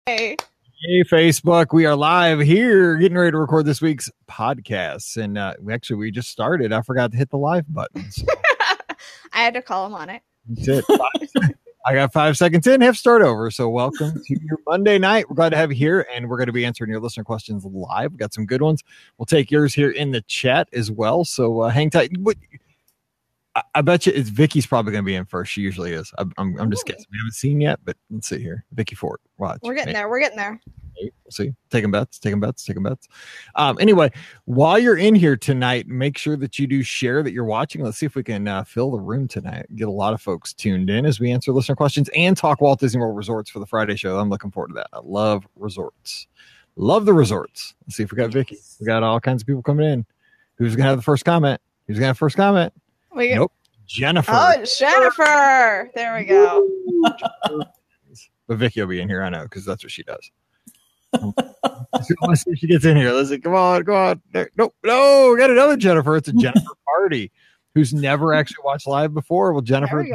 Hey, Facebook. We are live here, getting ready to record this week's podcast. And we just started. I forgot to hit the live button. So. I had to call him on it. That's it. I got 5 seconds in, have to start over. So welcome to your Monday night. We're glad to have you here, and we're going to be answering your listener questions live. We've got some good ones. We'll take yours here in the chat as well. So hang tight. I bet you Vicky's probably going to be in first. She usually is. I'm just guessing. We haven't seen yet, but let's see here. Vicky Fort. Watch. We're getting there. We're getting there. We'll see. Taking bets. Anyway, while you're in here tonight, make sure that you do share that you're watching. Let's see if we can fill the room tonight. Get a lot of folks tuned in as we answer listener questions and talk Walt Disney World Resorts for the Friday show. I'm looking forward to that. I love resorts. Love the resorts. Let's see if we got Vicky. We got all kinds of people coming in. Who's going to have the first comment? Nope. Jennifer. Oh, it's Jennifer. There we go. But Vicky will be in here, I know, because that's what she does. Let's see if she gets in here. Let's see. Come on. No, we got another Jennifer. It's a Jennifer party who's never actually watched live before. Well, Jennifer,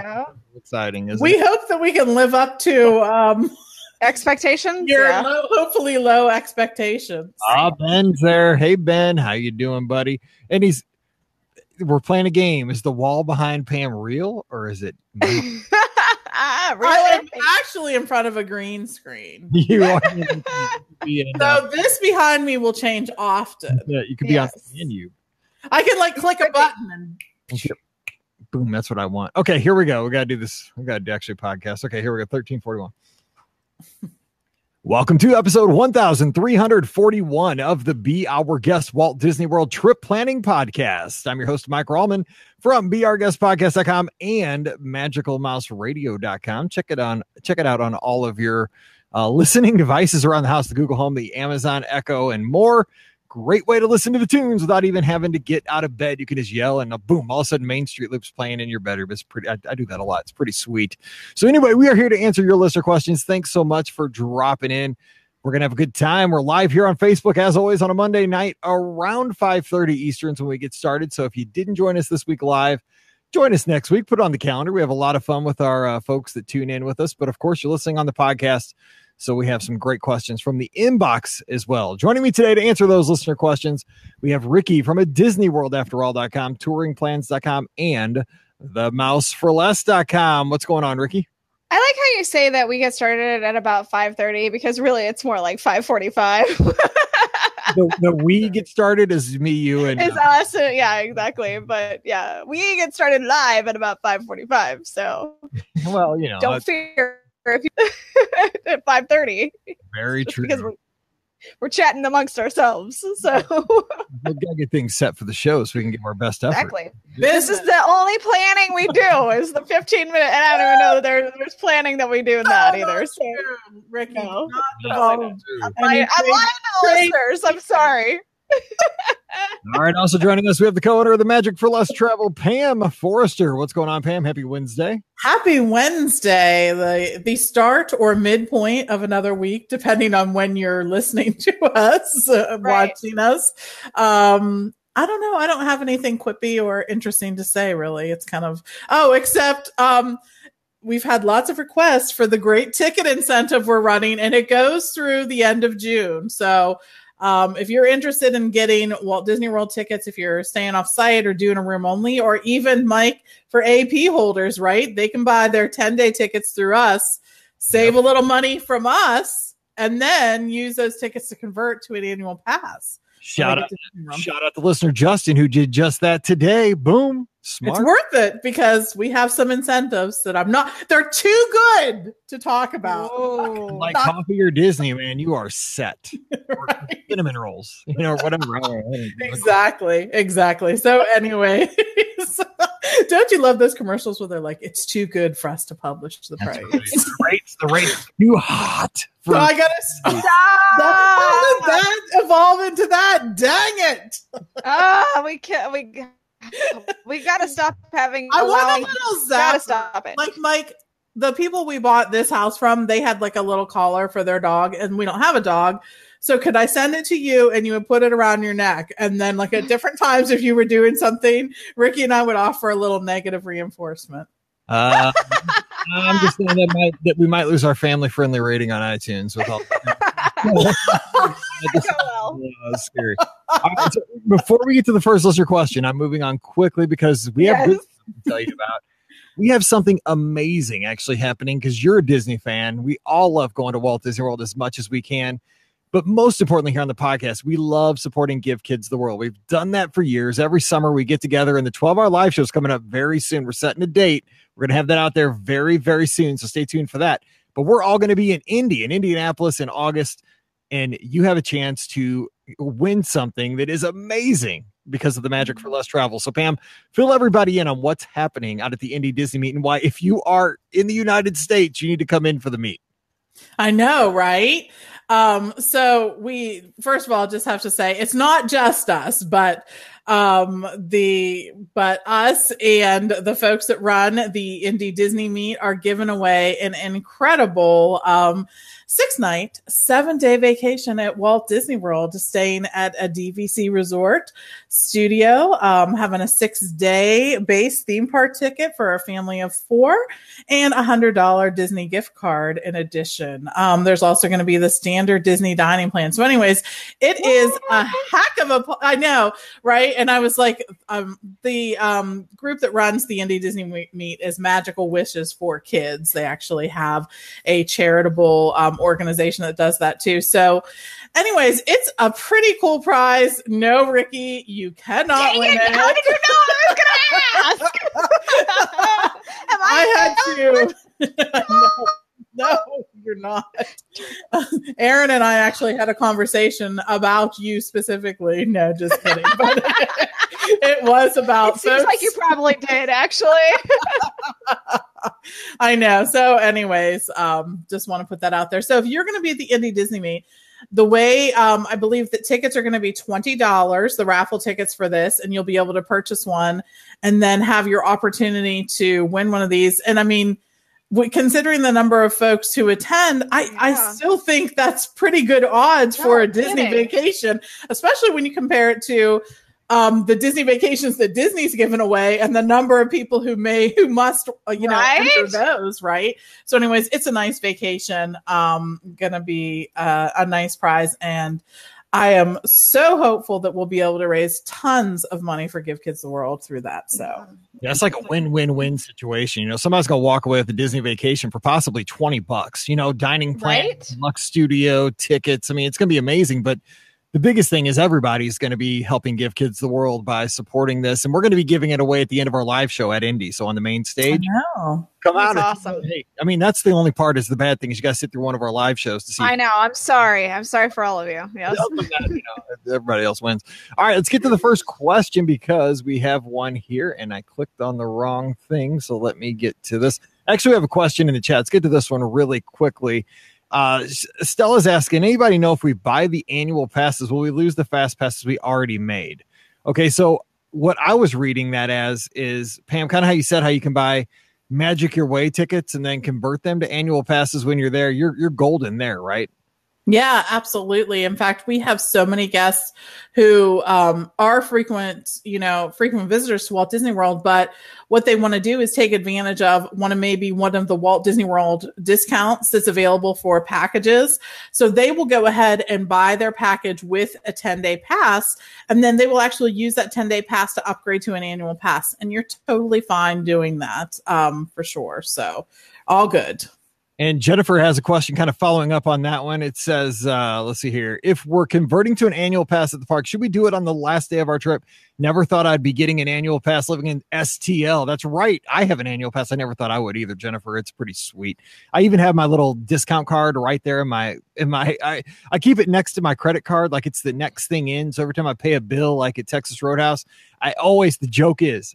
exciting. We hope that we can live up to expectations. Hopefully low expectations. Ben's there. Hey, Ben, how you doing, buddy? And we're playing a game. Is the wall behind Pam real or is it? I'm actually in front of a green screen. You are. So this behind me will change often. Yeah, you could be on the menu. I can click a button and boom. That's what I want. Okay, here we go. We got to do this. We got to actually podcast. Okay, here we go. 1341. Welcome to episode 1341 of the Be Our Guest Walt Disney World Trip Planning Podcast. I'm your host, Mike Rallman from BeOurGuestPodcast.com and MagicalMouseRadio.com. Check it out on all of your listening devices around the house, the Google Home, the Amazon Echo, and more. Great way to listen to the tunes without even having to get out of bed. You can just yell and boom, all of a sudden Main Street Loop's playing in your bedroom. It's pretty. I do that a lot. It's pretty sweet. So anyway, we are here to answer your listener questions. Thanks so much for dropping in. We're going to have a good time. We're live here on Facebook, as always, on a Monday night around 5:30 Eastern when we get started. So if you didn't join us this week live, join us next week. Put it on the calendar. We have a lot of fun with our folks that tune in with us. But of course, you're listening on the podcast. So we have some great questions from the inbox as well. Joining me today to answer those listener questions, we have Ricky from a DisneyWorldAfterAll.com, touringplans.com, and themouseforless.com. What's going on, Ricky? I like how you say that we get started at about 5:30 because really it's more like 5:45. the we get started is me, you, and it's us. Yeah, exactly. But yeah, we get started live at about 5:45. So, well, don't fear. If you at 5:30, very true, because we're chatting amongst ourselves, so we gotta get things set for the show so we can get our best effort. Exactly. This is the only planning we do is the 15-minute, and I don't even know that there's planning that we do in that either. So, Ricky, I'm lying to the listeners. I'm sorry. All right. Also joining us, we have the co-owner of the Magic for Less Travel, Pam Forrester. What's going on, Pam? Happy Wednesday. Happy Wednesday. The start or midpoint of another week, depending on when you're listening to us, watching us. I don't know. I don't have anything quippy or interesting to say, really. It's kind of, except we've had lots of requests for the great ticket incentive we're running, and it goes through the end of June. So if you're interested in getting Walt Disney World tickets, if you're staying off site or doing a room only, or even, Mike, for AP holders, right? They can buy their 10-day tickets through us, save a little money from us, and then use those tickets to convert to an annual pass. Shout out to listener Justin, who did just that today. Boom. Smart. It's worth it because we have some incentives that they're too good to talk about. Like coffee or Disney, man, you are set. Right. Cinnamon rolls, whatever. Exactly. So anyway, don't you love those commercials where they're like, it's too good for us to publish the price. Right. The rate's too hot. So I gotta stop. That evolve into that. Dang it. We gotta stop having. I want a little zap. Gotta stop it. Like Mike, the people we bought this house from, they had like a little collar for their dog, and we don't have a dog. So could I send it to you and you would put it around your neck? And then like at different times, if you were doing something, Ricky and I would offer a little negative reinforcement. I'm just saying that we might lose our family-friendly rating on iTunes with all that's scary. All right, so before we get to the first listener question, I'm moving on quickly because we have good stuff to tell you about. We have something amazing actually happening because you're a Disney fan. We all love going to Walt Disney World as much as we can. But most importantly, here on the podcast, we love supporting Give Kids the World. We've done that for years. Every summer we get together, and the 12-hour live show is coming up very soon. We're setting a date. We're going to have that out there very, very soon, so stay tuned for that. But we're all going to be in Indianapolis in August, and you have a chance to win something that is amazing because of the Magic for Less travel. So, Pam, fill everybody in on what's happening out at the Indy Disney meet and why, if you are in the United States, you need to come in for the meet. I know, right? So we, first of all, just have to say it's not just us, but us and the folks that run the Indy Disney meet are giving away an incredible 6-night, 7-day vacation at Walt Disney World, staying at a DVC resort studio, having a 6-day base theme park ticket for a family of 4 and $100 Disney gift card in addition. There's also going to be the standard Disney dining plan. So anyways, it is a heck of a, I know, right? And I was like, the group that runs the Indy Disney meet is Magical Wishes for Kids. They actually have a charitable organization that does that too. So anyways, it's a pretty cool prize. No, Ricky, you cannot win it. How did you know I was going to ask? I had to. No, you're not. Aaron and I actually had a conversation about you specifically. No, just kidding. But it was about. It seems like you probably did, actually. I know. So, anyways, just want to put that out there. So, if you're going to be at the Indy Disney meet, the way I believe that tickets are going to be $20, the raffle tickets for this, and you'll be able to purchase one and then have your opportunity to win one of these. And I mean, considering the number of folks who attend, I still think that's pretty good odds for a Disney vacation, especially when you compare it to the Disney vacations that Disney's given away and the number of people who must, enter those, right? So anyways, it's a nice vacation, gonna be a nice prize. And I am so hopeful that we'll be able to raise tons of money for Give Kids the World through that. So yeah, it's like a win-win-win situation. You know, somebody's going to walk away with a Disney vacation for possibly $20, dining plan, Lux Studio tickets. I mean, it's going to be amazing, but the biggest thing is everybody's going to be helping Give Kids the World by supporting this. And we're going to be giving it away at the end of our live show at Indy. So on the main stage, come out. Awesome. Hey, I mean, that's the only part is the bad thing is you got to sit through one of our live shows to see. I know. I'm sorry. I'm sorry for all of you. Yes. Everybody else wins. All right, let's get to the first question because we have one here and I clicked on the wrong thing. So let me get to this. Actually, we have a question in the chat. Let's get to this one really quickly. Stella's asking, anybody know if we buy the annual passes, will we lose the fast passes we already made? Okay, so what I was reading that as is, Pam, kind of how you said how you can buy Magic Your Way tickets and then convert them to annual passes when you're there. You're golden there, right? Yeah, absolutely. In fact, we have so many guests who are frequent visitors to Walt Disney World, but what they want to do is take advantage of one of the Walt Disney World discounts that's available for packages. So they will go ahead and buy their package with a 10-day pass, and then they will actually use that 10-day pass to upgrade to an annual pass. And you're totally fine doing that for sure. So all good. And Jennifer has a question kind of following up on that one. It says, let's see here. If we're converting to an annual pass at the park, should we do it on the last day of our trip? Never thought I'd be getting an annual pass living in STL. That's right. I have an annual pass. I never thought I would either, Jennifer. It's pretty sweet. I even have my little discount card right there I keep it next to my credit card. Like it's the next thing in. So every time I pay a bill, like at Texas Roadhouse, the joke is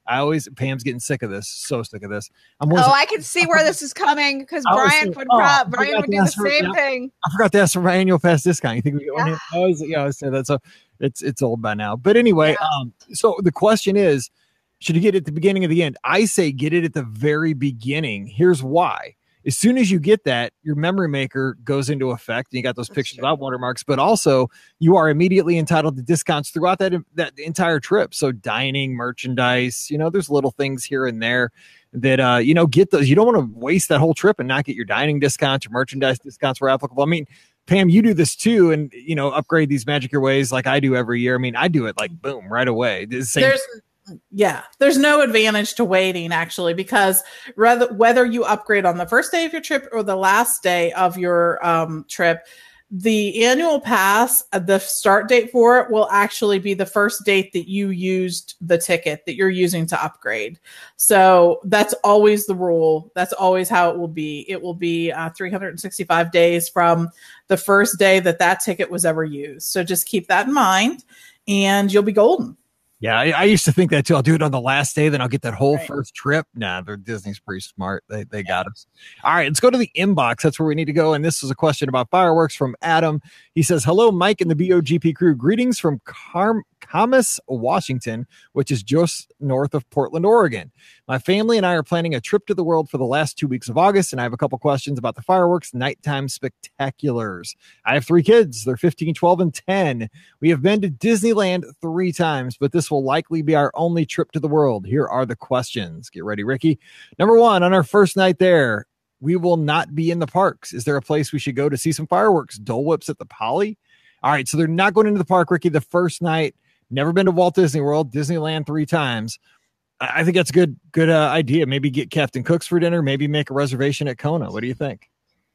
Pam's getting sick of this. So sick of this. I can see where this is coming because Brian would do the same thing. I forgot to ask for my annual pass discount. You think we get one? I always say that. So it's old by now. But anyway, so the question is, should you get it at the beginning or the end? I say get it at the very beginning. Here's why. As soon as you get that, your memory maker goes into effect, and you got those pictures without watermarks, but also you are immediately entitled to discounts throughout that entire trip. So dining, merchandise, there's little things here and there that, get those. You don't want to waste that whole trip and not get your dining discounts, your merchandise discounts where applicable. I mean, Pam, you do this too, and upgrade these Magic Your Ways like I do every year. I mean, I do it like boom right away. There's no advantage to waiting actually, because whether you upgrade on the first day of your trip or the last day of your trip, the annual pass, the start date for it will actually be the first date that you used the ticket that you're using to upgrade. So that's always the rule. That's always how it will be. It will be 365 days from the first day that ticket was ever used. So just keep that in mind and you'll be golden. Yeah, I used to think that too. I'll do it on the last day, then I'll get that whole first trip. Nah, Disney's pretty smart. They got us. All right, let's go to the inbox. That's where we need to go. And this is a question about fireworks from Adam. He says, hello, Mike and the BOGP crew. Greetings from Camas, Washington, which is just north of Portland, Oregon. My family and I are planning a trip to the world for the last 2 weeks of August, and I have a couple questions about the fireworks nighttime spectaculars. I have 3 kids. They're 15, 12, and 10. We have been to Disneyland 3 times, but this will likely be our only trip to the world. Here are the questions. Get ready, Ricky. Number 1, on our first night there, we will not be in the parks. Is there a place we should go to see some fireworks? Dole Whips at the Poly? All right, so they're not going into the park, Ricky, the first night. Never been to Walt Disney World, Disneyland 3 times. I think that's a good idea. Maybe get Captain Cook's for dinner. Maybe make a reservation at Kona. What do you think?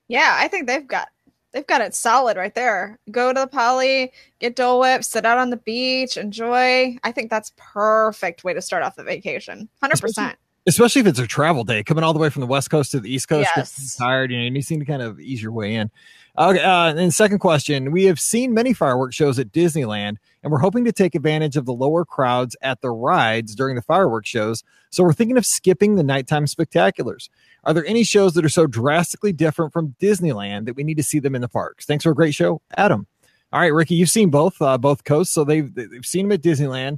Yeah, I think they've got it solid right there. Go to the Poly, get Dole Whip, sit out on the beach, enjoy. I think that's perfect way to start off the vacation. 100%. Especially if it's a travel day, coming all the way from the West Coast to the East Coast. Yes. Tired, you need to kind of ease your way in. Okay, and second question, we have seen many fireworks shows at Disneyland, and we're hoping to take advantage of the lower crowds at the rides during the fireworks shows, so we're thinking of skipping the nighttime spectaculars. Are there any shows that are so drastically different from Disneyland that we need to see them in the parks? Thanks for a great show, Adam. All right, Ricky, you've seen both coasts, so they've seen them at Disneyland.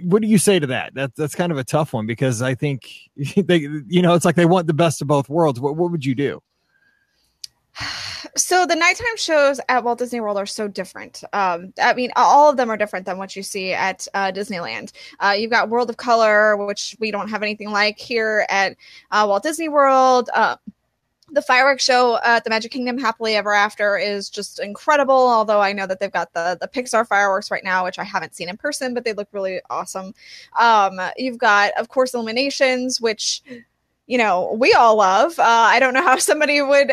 What do you say to that? That's kind of a tough one, because I think it's like they want the best of both worlds. What would you do? So the nighttime shows at Walt Disney World are so different. I mean, all of them are different than what you see at Disneyland. You've got World of Color, which we don't have anything like here at Walt Disney World. The fireworks show at the Magic Kingdom, Happily Ever After, is just incredible. Although I know that they've got the Pixar fireworks right now, which I haven't seen in person, but they look really awesome. You've got, of course, Illuminations, which we all love. I don't know how somebody would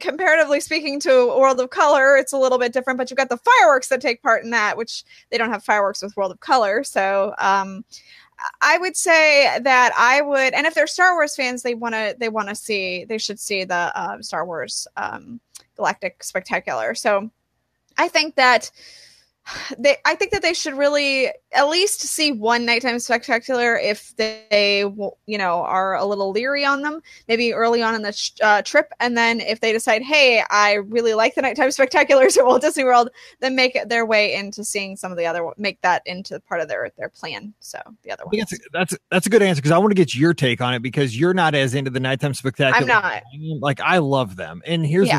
comparatively speaking to World of Color. It's a little bit different, but you've got the fireworks that take part in that, which they don't have fireworks with World of Color. So I would say that I would, and if they're Star Wars fans, they should see the Star Wars Galactic Spectacular. So I think that they should really at least see one nighttime spectacular if they are a little leery on them, maybe early on in the trip. And then if they decide, hey, I really like the nighttime spectaculars at Walt Disney World, then make it their way into seeing some of the other, make that into part of their plan. So the other one. That's a good answer, because I want to get your take on it, because you're not as into the nighttime spectacular. I'm not. Like, I love them. And here's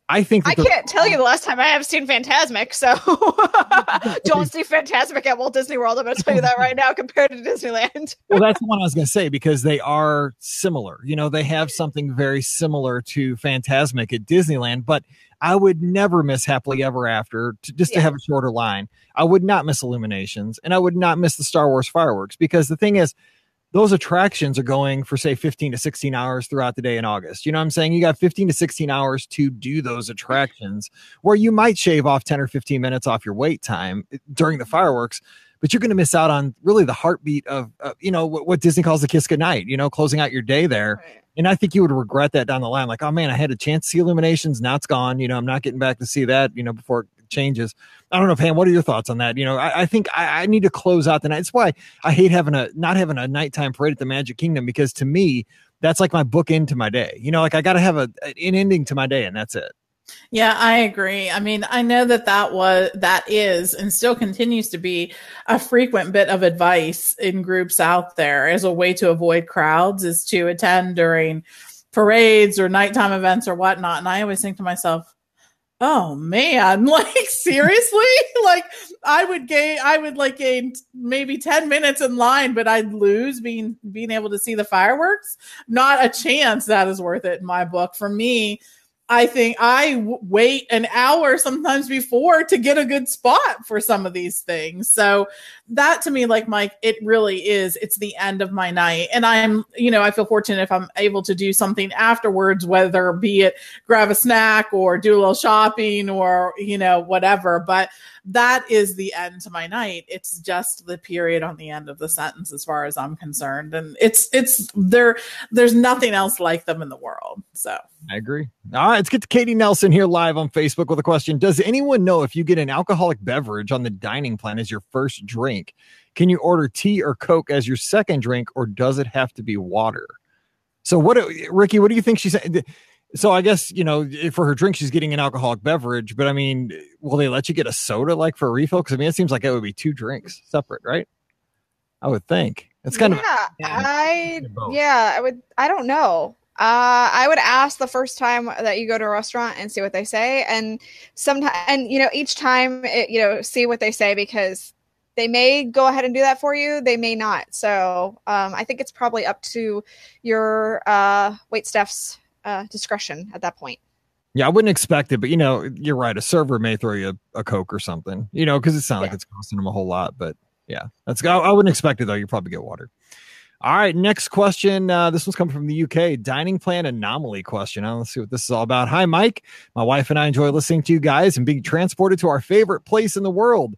I think I can't tell you the last time I have seen Fantasmic, so don't see Fantasmic at Walt Disney World. I'm going to tell you that right now compared to Disneyland. Well, that's the one I was going to say, because they are similar. They have something very similar to Fantasmic at Disneyland, but I would never miss Happily Ever After to have a shorter line. I would not miss Illuminations, and I would not miss the Star Wars fireworks, because the thing is, those attractions are going for, say, 15 to 16 hours throughout the day in August. You know what I'm saying? You got 15 to 16 hours to do those attractions, where you might shave off 10 or 15 minutes off your wait time during the fireworks, but you're going to miss out on really the heartbeat of, what Disney calls the kiss goodnight, closing out your day there. Right. And I think you would regret that down the line. Like, oh man, I had a chance to see Illuminations. Now it's gone. I'm not getting back to see that, before it changes. I don't know, Pam, what are your thoughts on that? I think I need to close out the night. It's why I hate not having a nighttime parade at the Magic Kingdom, because to me, that's like my book into my day. I got to have an ending to my day, and that's it. Yeah, I agree. I mean, I know that is and still continues to be a frequent bit of advice in groups out there as a way to avoid crowds is to attend during parades or nighttime events or whatnot. And I always think to myself, oh man, like seriously? Like I would like gain maybe 10 minutes in line, but I'd lose being able to see the fireworks. Not a chance that is worth it in my book. For me, I think wait an hour sometimes before to get a good spot for some of these things. So that to me, like Mike, it really is. It's the end of my night. And I feel fortunate if I'm able to do something afterwards, whether be it grab a snack or do a little shopping or, whatever. But that is the end to my night. It's just the period on the end of the sentence as far as I'm concerned. And there's nothing else like them in the world. So I agree. All right, let's get to Katie Nelson here live on Facebook with a question. Does anyone know if you get an alcoholic beverage on the dining plan as your first drink, can you order tea or Coke as your second drink, or does it have to be water? So Ricky, what do you think she said? So I guess, for her drink, she's getting an alcoholic beverage, but I mean, will they let you get a soda like for a refill? Because I mean, it seems like it would be two drinks separate, right? I would think it's kind of. I don't know. I would ask the first time that you go to a restaurant and see what they say. And each time, see what they say, because they may go ahead and do that for you. They may not. So I think it's probably up to your wait staff's discretion at that point. Yeah, I wouldn't expect it, but you're right. A server may throw you a Coke or something, because it's not like it's costing them a whole lot. But yeah, I wouldn't expect it though. You probably get water. All right, next question. This one's coming from the UK. Dining plan anomaly question. Let's see what this is all about. Hi, Mike. My wife and I enjoy listening to you guys and being transported to our favorite place in the world.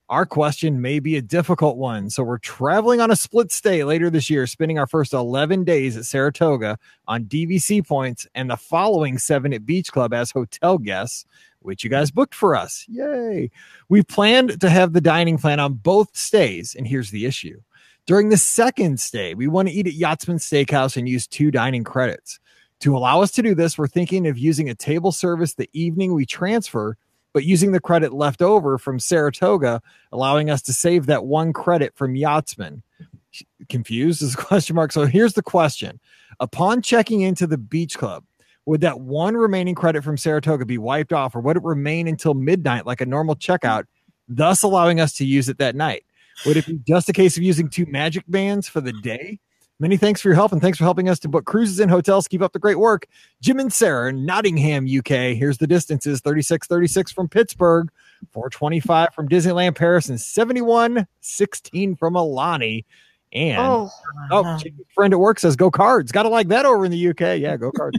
Our question may be a difficult one. So we're traveling on a split stay later this year, spending our first 11 days at Saratoga on DVC points and the following 7 at Beach Club as hotel guests, which you guys booked for us. Yay. We planned to have the dining plan on both stays, and here's the issue. During the second stay, we want to eat at Yachtsman Steakhouse and use 2 dining credits. To allow us to do this, we're thinking of using a table service the evening we transfer, but using the credit left over from Saratoga, allowing us to save that 1 credit from Yachtsman. Confused is a question mark. So here's the question. Upon checking into the Beach Club, would that 1 remaining credit from Saratoga be wiped off, or would it remain until midnight like a normal checkout, thus allowing us to use it that night? Would it be just a case of using 2 magic bands for the day? Many thanks for your help, and thanks for helping us to book cruises and hotels. Keep up the great work. Jim and Sarah, Nottingham, UK. Here's the distances: 3636 from Pittsburgh, 425 from Disneyland Paris, and 7116 from Alani. And friend at work says, go Cards. Got to like that over in the UK. Yeah, go Cards.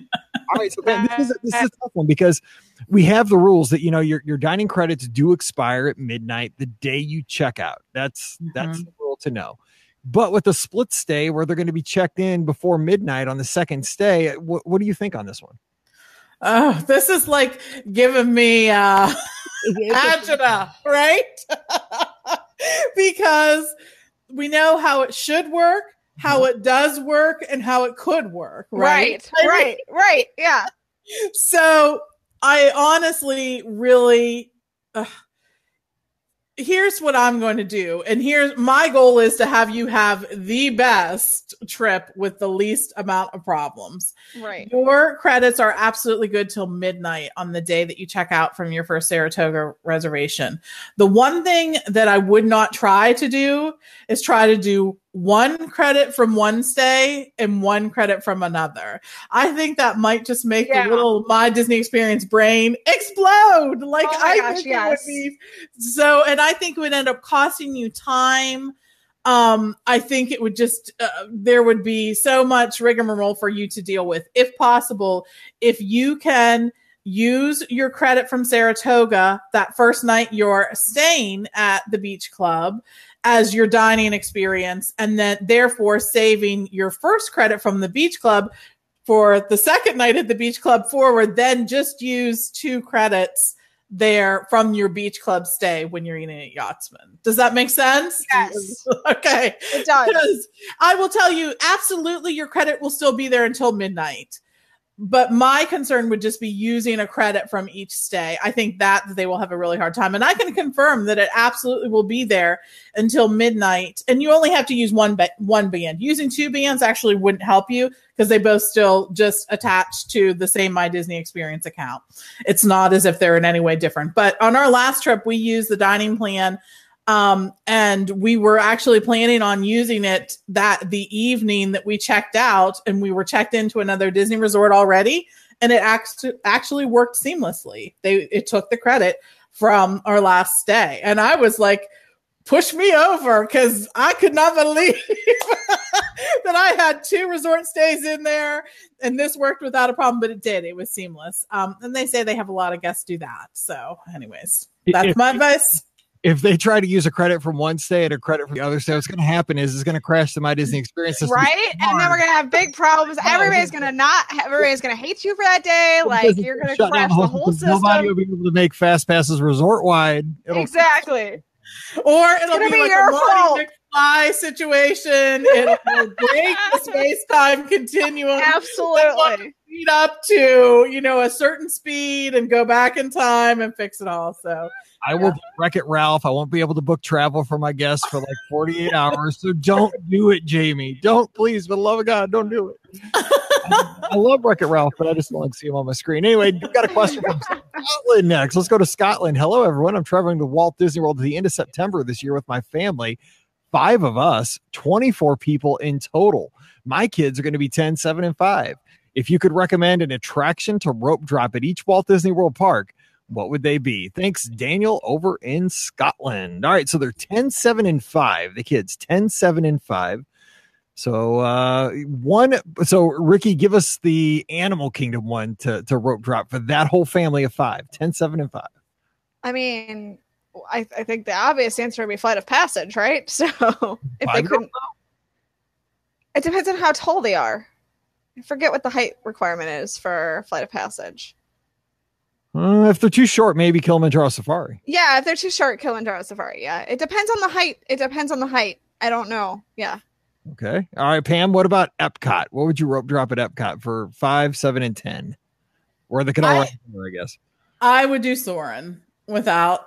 All right, so this is a tough one because we have the rules that, your dining credits do expire at midnight the day you check out. That's the rule to know. But with the split stay where they're going to be checked in before midnight on the second stay, what do you think on this one? Oh, this is like giving me agita, right? Because we know how it should work, how it does work, and how it could work, right? Right. Yeah. So I honestly really... here's what I'm going to do. And here's my goal is to have you have the best trip with the least amount of problems. Right. Your credits are absolutely good till midnight on the day that you check out from your first Saratoga reservation. The one thing that I would not try to do is try to do 1 credit from one stay and 1 credit from another. I think that might just make the little My Disney Experience brain explode. Like, it would be so, and I think it would end up costing you time. I think it would just, there would be so much rigmarole for you to deal with. If possible, if you can use your credit from Saratoga that first night you're staying at the Beach Club as your dining experience, and then therefore saving your first credit from the Beach Club for the second night at the Beach Club forward, then just use 2 credits there from your Beach Club stay when you're eating at Yachtsman. Does that make sense? Yes. Okay. It does. Because I will tell you, absolutely, your credit will still be there until midnight. But my concern would just be using a credit from each stay. I think that they will have a really hard time. And I can confirm that it absolutely will be there until midnight. And you only have to use one band. Using two bands actually wouldn't help you because they both still just attach to the same My Disney Experience account. It's not as if they're in any way different. But on our last trip, we used the dining plan. And we were actually planning on using it the evening that we checked out, and we were checked into another Disney resort already. And it actually worked seamlessly. It took the credit from our last stay. And I was like, push me over, because I could not believe that I had two resort stays in there and this worked without a problem, but it did. It was seamless. And they say they have a lot of guests do that. So anyways, that's my advice. If they try to use a credit from one stay and a credit from the other stay, what's going to happen is it's going to crash the My Disney Experience system. Right? And then we're going to have big problems. Everybody's going to hate you for that day. Like, you're going to crash the whole system. Nobody will be able to make fast passes resort wide. Exactly. Or it'll be like your a Marty McFly situation. It'll break the space-time continuum. Absolutely. Speed up to, a certain speed and go back in time and fix it all. So I will Wreck-It Ralph. I won't be able to book travel for my guests for like 48 hours. So don't do it, Jamie. Don't, please, for the love of God, don't do it. I love Wreck-It Ralph, but I just don't like to see him on my screen. Anyway, we've got a question from Scotland next. Let's go to Scotland. Hello, everyone. I'm traveling to Walt Disney World at the end of September this year with my family. 5 of us, 24 people in total. My kids are going to be 10, 7, and 5. If you could recommend an attraction to rope drop at each Walt Disney World park, what would they be? Thanks, Daniel, over in Scotland. All right, so they're 10, 7, and 5. The kids, 10, 7, and 5. So Ricky, give us the Animal Kingdom one to rope drop for that whole family of 5, 10, 7, and 5. I mean, I think the obvious answer would be Flight of Passage, right? So if they couldn't, it depends on how tall they are. I forget what the height requirement is for Flight of Passage. If they're too short, maybe Kilimanjaro Safari. Yeah, if they're too short, Kilimanjaro Safari. Yeah, it depends on the height. I don't know. Yeah. Okay. All right, Pam, what about Epcot? What would you rope drop at Epcot for 5, 7, and 10? Or they can all I guess. I would do Soarin' without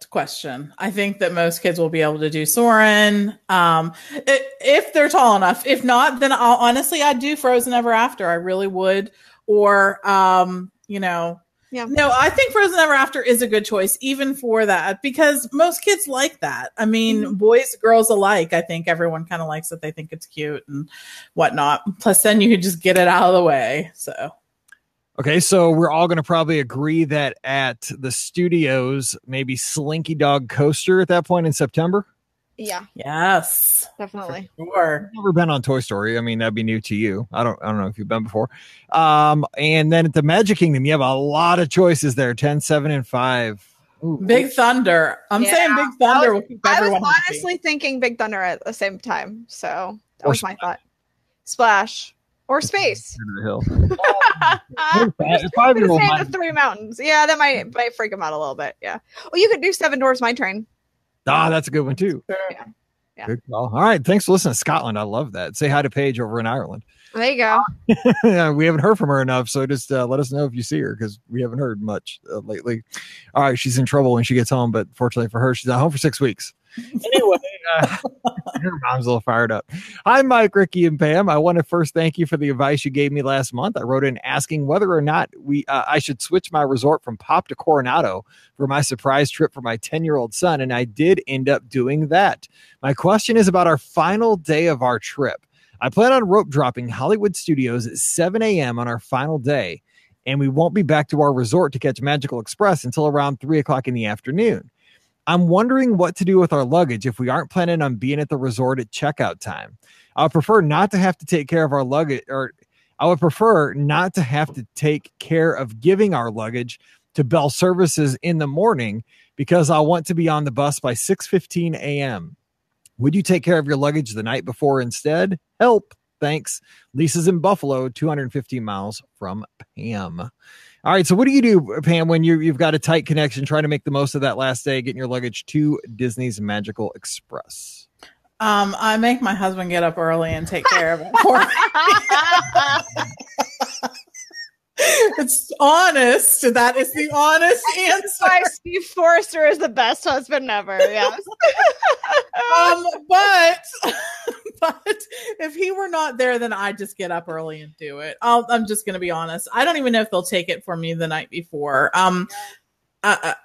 question. I think that most kids will be able to do Soarin' if they're tall enough. If not, then I'd do Frozen Ever After. I really would. Or yeah. No, I think Frozen Ever After is a good choice, even for that, because most kids like that. I mean, boys, girls alike. I think everyone kind of likes it. They think it's cute and whatnot. Plus, then you could just get it out of the way. So, okay, so we're all going to probably agree that at the studios, maybe Slinky Dog Coaster at that point in September. Yeah. Yes. Definitely. For sure. I've never been on Toy Story. I mean, that'd be new to you. I don't know if you've been before. And then at the Magic Kingdom, you have a lot of choices there. 10, 7, and 5. Ooh. Big Thunder. I'm saying Big Thunder will keep everyone I was honestly thinking Big Thunder at the same time. So that was my thought. Splash. Or Space. The hill. 5-year-old the 3 mountains. Yeah, that might freak them out a little bit. Yeah. Well, you could do Seven Dwarfs Mine Train. That's a good one too. Yeah. Good call. All right. Thanks for listening to Scotland. I love that. Say hi to Paige over in Ireland. There you go. Yeah, we haven't heard from her enough. So just let us know if you see her, because we haven't heard much lately. All right. She's in trouble when she gets home, but fortunately for her, she's at home for 6 weeks. Anyway, her mom's a little fired up. Hi, Mike, Ricky, and Pam. I want to first thank you for the advice you gave me last month. I wrote in asking whether or not I should switch my resort from Pop to Coronado for my surprise trip for my 10-year-old son, and I did end up doing that. My question is about our final day of our trip. I plan on rope dropping Hollywood Studios at 7 a.m. on our final day, and we won't be back to our resort to catch Magical Express until around 3 o'clock in the afternoon. I'm wondering what to do with our luggage if we aren't planning on being at the resort at checkout time. I would prefer not to have to take care of our luggage, or I would prefer not to have to take care of giving our luggage to Bell Services in the morning, because I want to be on the bus by 6:15 a.m. Would you take care of your luggage the night before instead? Help. Thanks. Lisa's in Buffalo, 215 miles from Pam. All right, so what do you do, Pam, when you've got a tight connection, trying to make the most of that last day, getting your luggage to Disney's Magical Express? I make my husband get up early and take care of it for me. It's honest. That is the honest answer. Why Steve Forrester is the best husband ever. Yes. But if he were not there, then I'd just get up early and do it. I'm just going to be honest. I don't even know if they'll take it for me the night before. But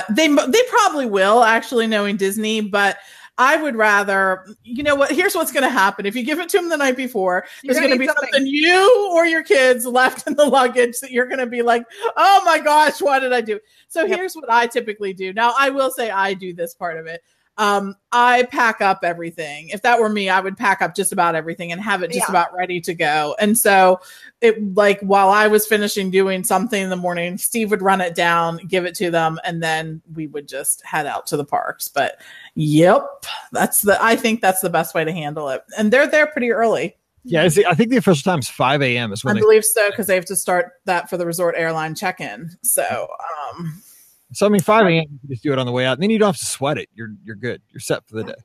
they probably will, actually, knowing Disney. But I would rather, you know what? Here's what's going to happen. If you give it to them the night before, there's going to be something you or your kids left in the luggage that you're going to be like, oh my gosh, what did I do? So here's what I typically do. Now, I will say I do this part of it. I pack up everything. If that were me, I would pack up just about everything and have it just about ready to go. And so it, like, while I was finishing doing something in the morning, Steve would run it down, give it to them, and then we would just head out to the parks. But I think that's the best way to handle it. And they're there pretty early. Yeah, I think the official time is 5 a.m. is when I believe so, because they have to start that for the resort airline check-in. So, I mean, 5 a.m. you can just do it on the way out, and then you don't have to sweat it. You're good. You're set for the day.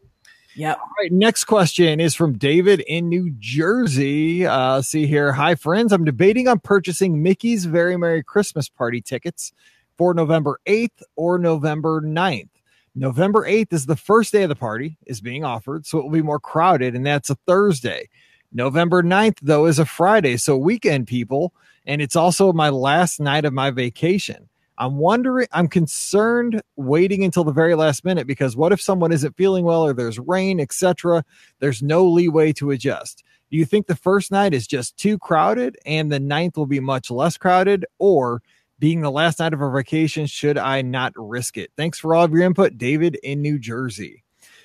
Yeah. All right. Next question is from David in New Jersey. See here. Hi, friends. I'm debating on purchasing Mickey's Very Merry Christmas Party tickets for November 8th or November 9th. November 8th is the first day of the party is being offered, so it will be more crowded, and that's a Thursday. November 9th, though, is a Friday, so weekend people, and it's also my last night of my vacation. I'm concerned waiting until the very last minute, because what if someone isn't feeling well or there's rain, etc.? There's no leeway to adjust. Do you think the first night is just too crowded and the 9th will be much less crowded, or being the last night of our vacation, should I not risk it? Thanks for all of your input, David in New Jersey.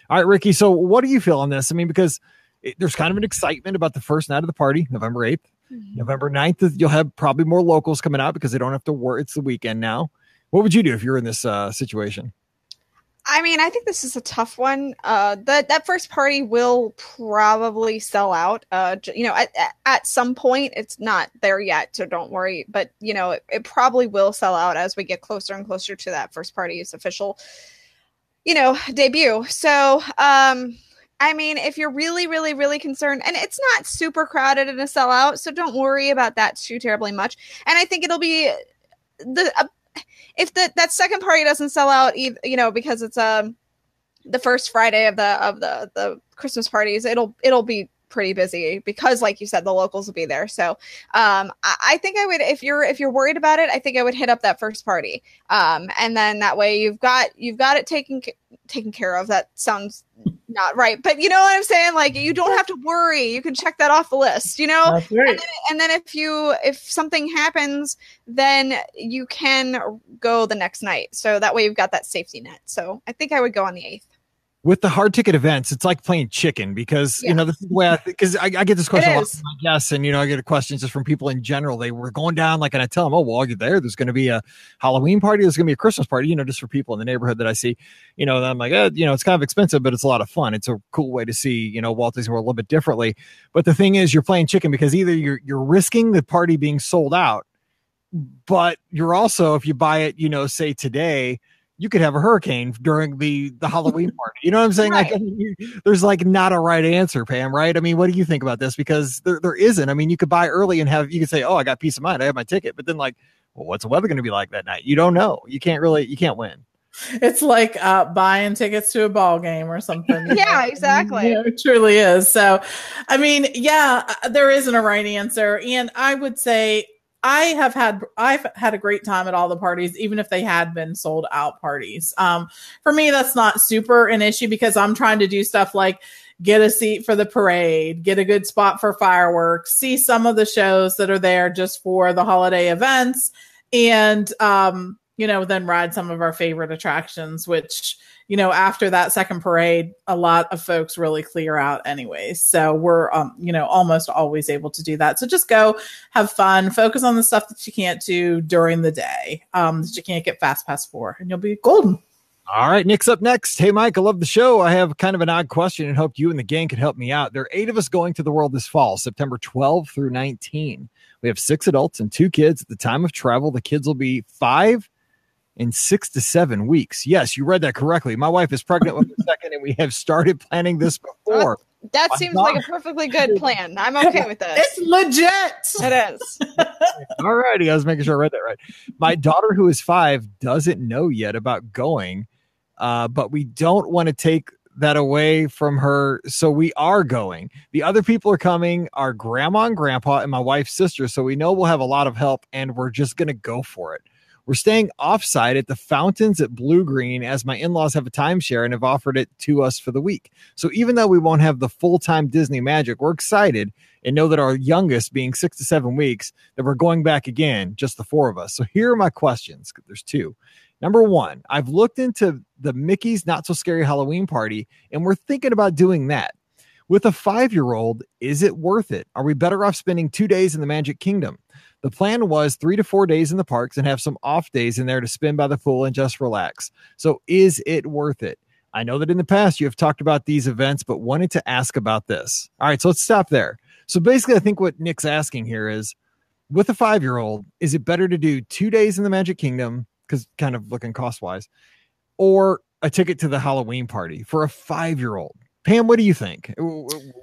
All right, Ricky. So what do you feel on this? I mean, because there's kind of an excitement about the first night of the party, November 8th. Mm-hmm. November 9th, you'll have probably more locals coming out because they don't have to work. It's the weekend now. What would you do if you're in this situation? I mean, I think this is a tough one. That first party will probably sell out. At some point, it's not there yet, so don't worry. But it probably will sell out as we get closer and closer to that first party's official, debut. So, I mean, if you're really, really, really concerned, and it's not super crowded in a sellout, so don't worry about that too terribly much. And I think it'll be if that second party doesn't sell out, because it's the first Friday of the Christmas parties, it'll be pretty busy because, like you said, the locals will be there. So I think I would, if you're worried about it, I think I would hit up that first party, and then that way you've got it taken care of. That sounds not right, but you know what I'm saying? Like, you don't have to worry. You can check that off the list, That's right. And then if something happens, then you can go the next night. So that way you've got that safety net. So I think I would go on the 8th. With the hard ticket events, it's like playing chicken because, this is the way I get this question a lot from my guests, and, I get questions just from people in general. They were going down, and I tell them, oh, well, while you're there's going to be a Halloween party. There's going to be a Christmas party, just for people in the neighborhood that I see, and I'm like, it's kind of expensive, but it's a lot of fun. It's a cool way to see, Walt Disney World a little bit differently. But the thing is, you're playing chicken because either you're risking the party being sold out, but you're also, if you buy it, say today, you could have a hurricane during the Halloween party. You know what I'm saying? Right. There's not a right answer, Pam, right? I mean, what do you think about this? Because there isn't. I mean, you could buy early and you could say, oh, I got peace of mind. I have my ticket. But then well, what's the weather going to be like that night? You don't know. You can't win. It's like buying tickets to a ball game or something. Yeah, exactly. It truly is. So, I mean, there isn't a right answer. And I would say, I've had a great time at all the parties, even if they had been sold out parties. For me, that's not super an issue because I'm trying to do stuff like get a seat for the parade, get a good spot for fireworks, see some of the shows that are there just for the holiday events, and, then ride some of our favorite attractions, which, after that second parade, a lot of folks really clear out anyways. So we're, almost always able to do that. So just go have fun, focus on the stuff that you can't do during the day, that you can't get fast pass for, and you'll be golden. All right, Nick's up next. Hey, Mike, I love the show. I have kind of an odd question and hope you and the gang can help me out. There are 8 of us going to the world this fall, September 12 through 19. We have 6 adults and 2 kids. At the time of travel, the kids will be 5 and 6 to 7 weeks. Yes, you read that correctly. My wife is pregnant with the second, and we have started planning this before. That seems like a perfectly good plan. I'm okay with this. It's legit. It is. All righty. I was making sure I read that right. My daughter, who is 5, doesn't know yet about going, but we don't want to take that away from her. So we are going. The other people are coming, our grandma and grandpa and my wife's sister. So we know we'll have a lot of help, and we're just going to go for it. We're staying offsite at the fountains at Blue Green, as my in-laws have a timeshare and have offered it to us for the week. So even though we won't have the full-time Disney magic, we're excited and know that our youngest, being 6 to 7 weeks, that we're going back again, just the 4 of us. So here are my questions. There's 2. Number 1, I've looked into the Mickey's Not So Scary Halloween Party, and we're thinking about doing that. With a 5-year-old, is it worth it? Are we better off spending 2 days in the Magic Kingdom? The plan was 3 to 4 days in the parks and have some off days in there to spend by the pool and just relax. So is it worth it? I know that in the past you have talked about these events, but wanted to ask about this. All right, so let's stop there. So basically, I think what Nick's asking here is, with a 5-year-old, is it better to do 2 days in the Magic Kingdom, because kind of looking cost-wise, or a ticket to the Halloween party for a 5-year-old? Pam, what do you think?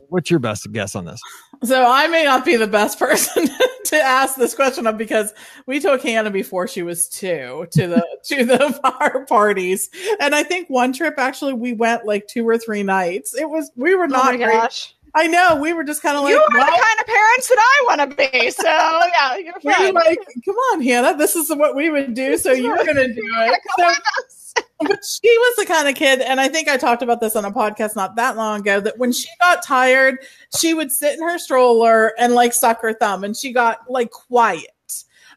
What's your best guess on this? So I may not be the best person to ask this question of, because we took Hannah before she was 2 to the fire parties, and I think one trip actually we went like 2 or 3 nights. We were not. Oh my gosh. I know, we were just kind of like, you are the kind of parents that I want to be. So yeah, you're we like, come on, Hannah, this is what we would do. So you're going to do it. But she was the kind of kid, and I think I talked about this on a podcast not that long ago, that when she got tired, she would sit in her stroller and like suck her thumb, and she got like quiet.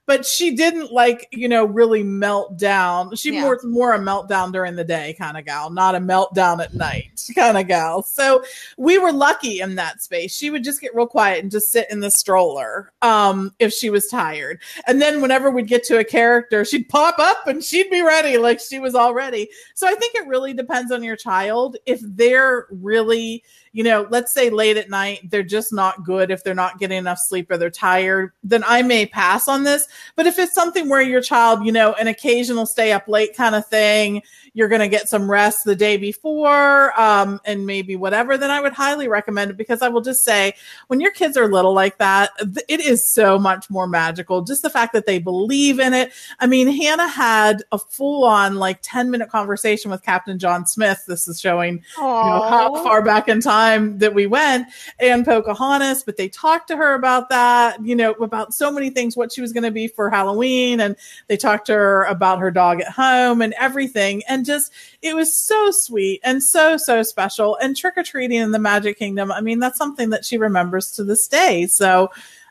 But she didn't really melt down. She was more a meltdown during the day kind of gal, not a meltdown at night kind of gal. So we were lucky in that space. She would just get real quiet and just sit in the stroller if she was tired. And then whenever we'd get to a character, she'd pop up and she'd be ready, like she was all ready. So I think it really depends on your child. If they're really, let's say late at night, they're just not good. If they're not getting enough sleep or they're tired, then I may pass on this. But if it's something where your child, an occasional stay up late kind of thing, you're going to get some rest the day before, and maybe whatever, then I would highly recommend it, because I will just say, when your kids are little like that, it is so much more magical. Just the fact that they believe in it. I mean, Hannah had a full-on 10-minute conversation with Captain John Smith. This is showing how far back in time that we went, and Pocahontas, but they talked to her about that, about so many things, what she was going to be for Halloween, and they talked to her about her dog at home and everything, and just it was so sweet and so special. And trick-or-treating in the Magic Kingdom, I mean, that's something that she remembers to this day. So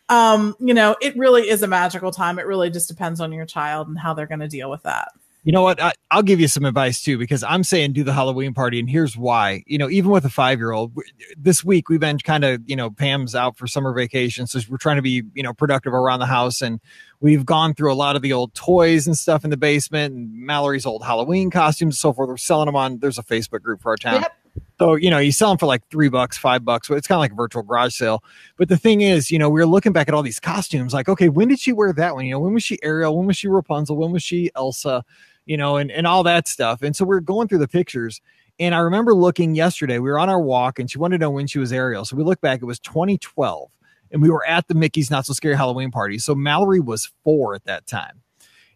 it really is a magical time. It really just depends on your child and how they're going to deal with that. You know what? I'll give you some advice too, because I'm saying do the Halloween party, and here's why. Even with a 5-year-old, this week we've been kind of, Pam's out for summer vacation, so we're trying to be, productive around the house, and we've gone through a lot of the old toys and stuff in the basement, and Mallory's old Halloween costumes and so forth. We're selling them on. There's a Facebook group for our town. Yep. So, you sell them for like $3, $5. So it's kind of like a virtual garage sale. But the thing is, we were looking back at all these costumes, like, okay, when did she wear that one? When was she Ariel? When was she Rapunzel? When was she Elsa? And all that stuff. And so we're going through the pictures, and I remember looking yesterday, we were on our walk, and she wanted to know when she was Ariel. So we looked back, it was 2012, and we were at the Mickey's Not So Scary Halloween party. So Mallory was 4 at that time.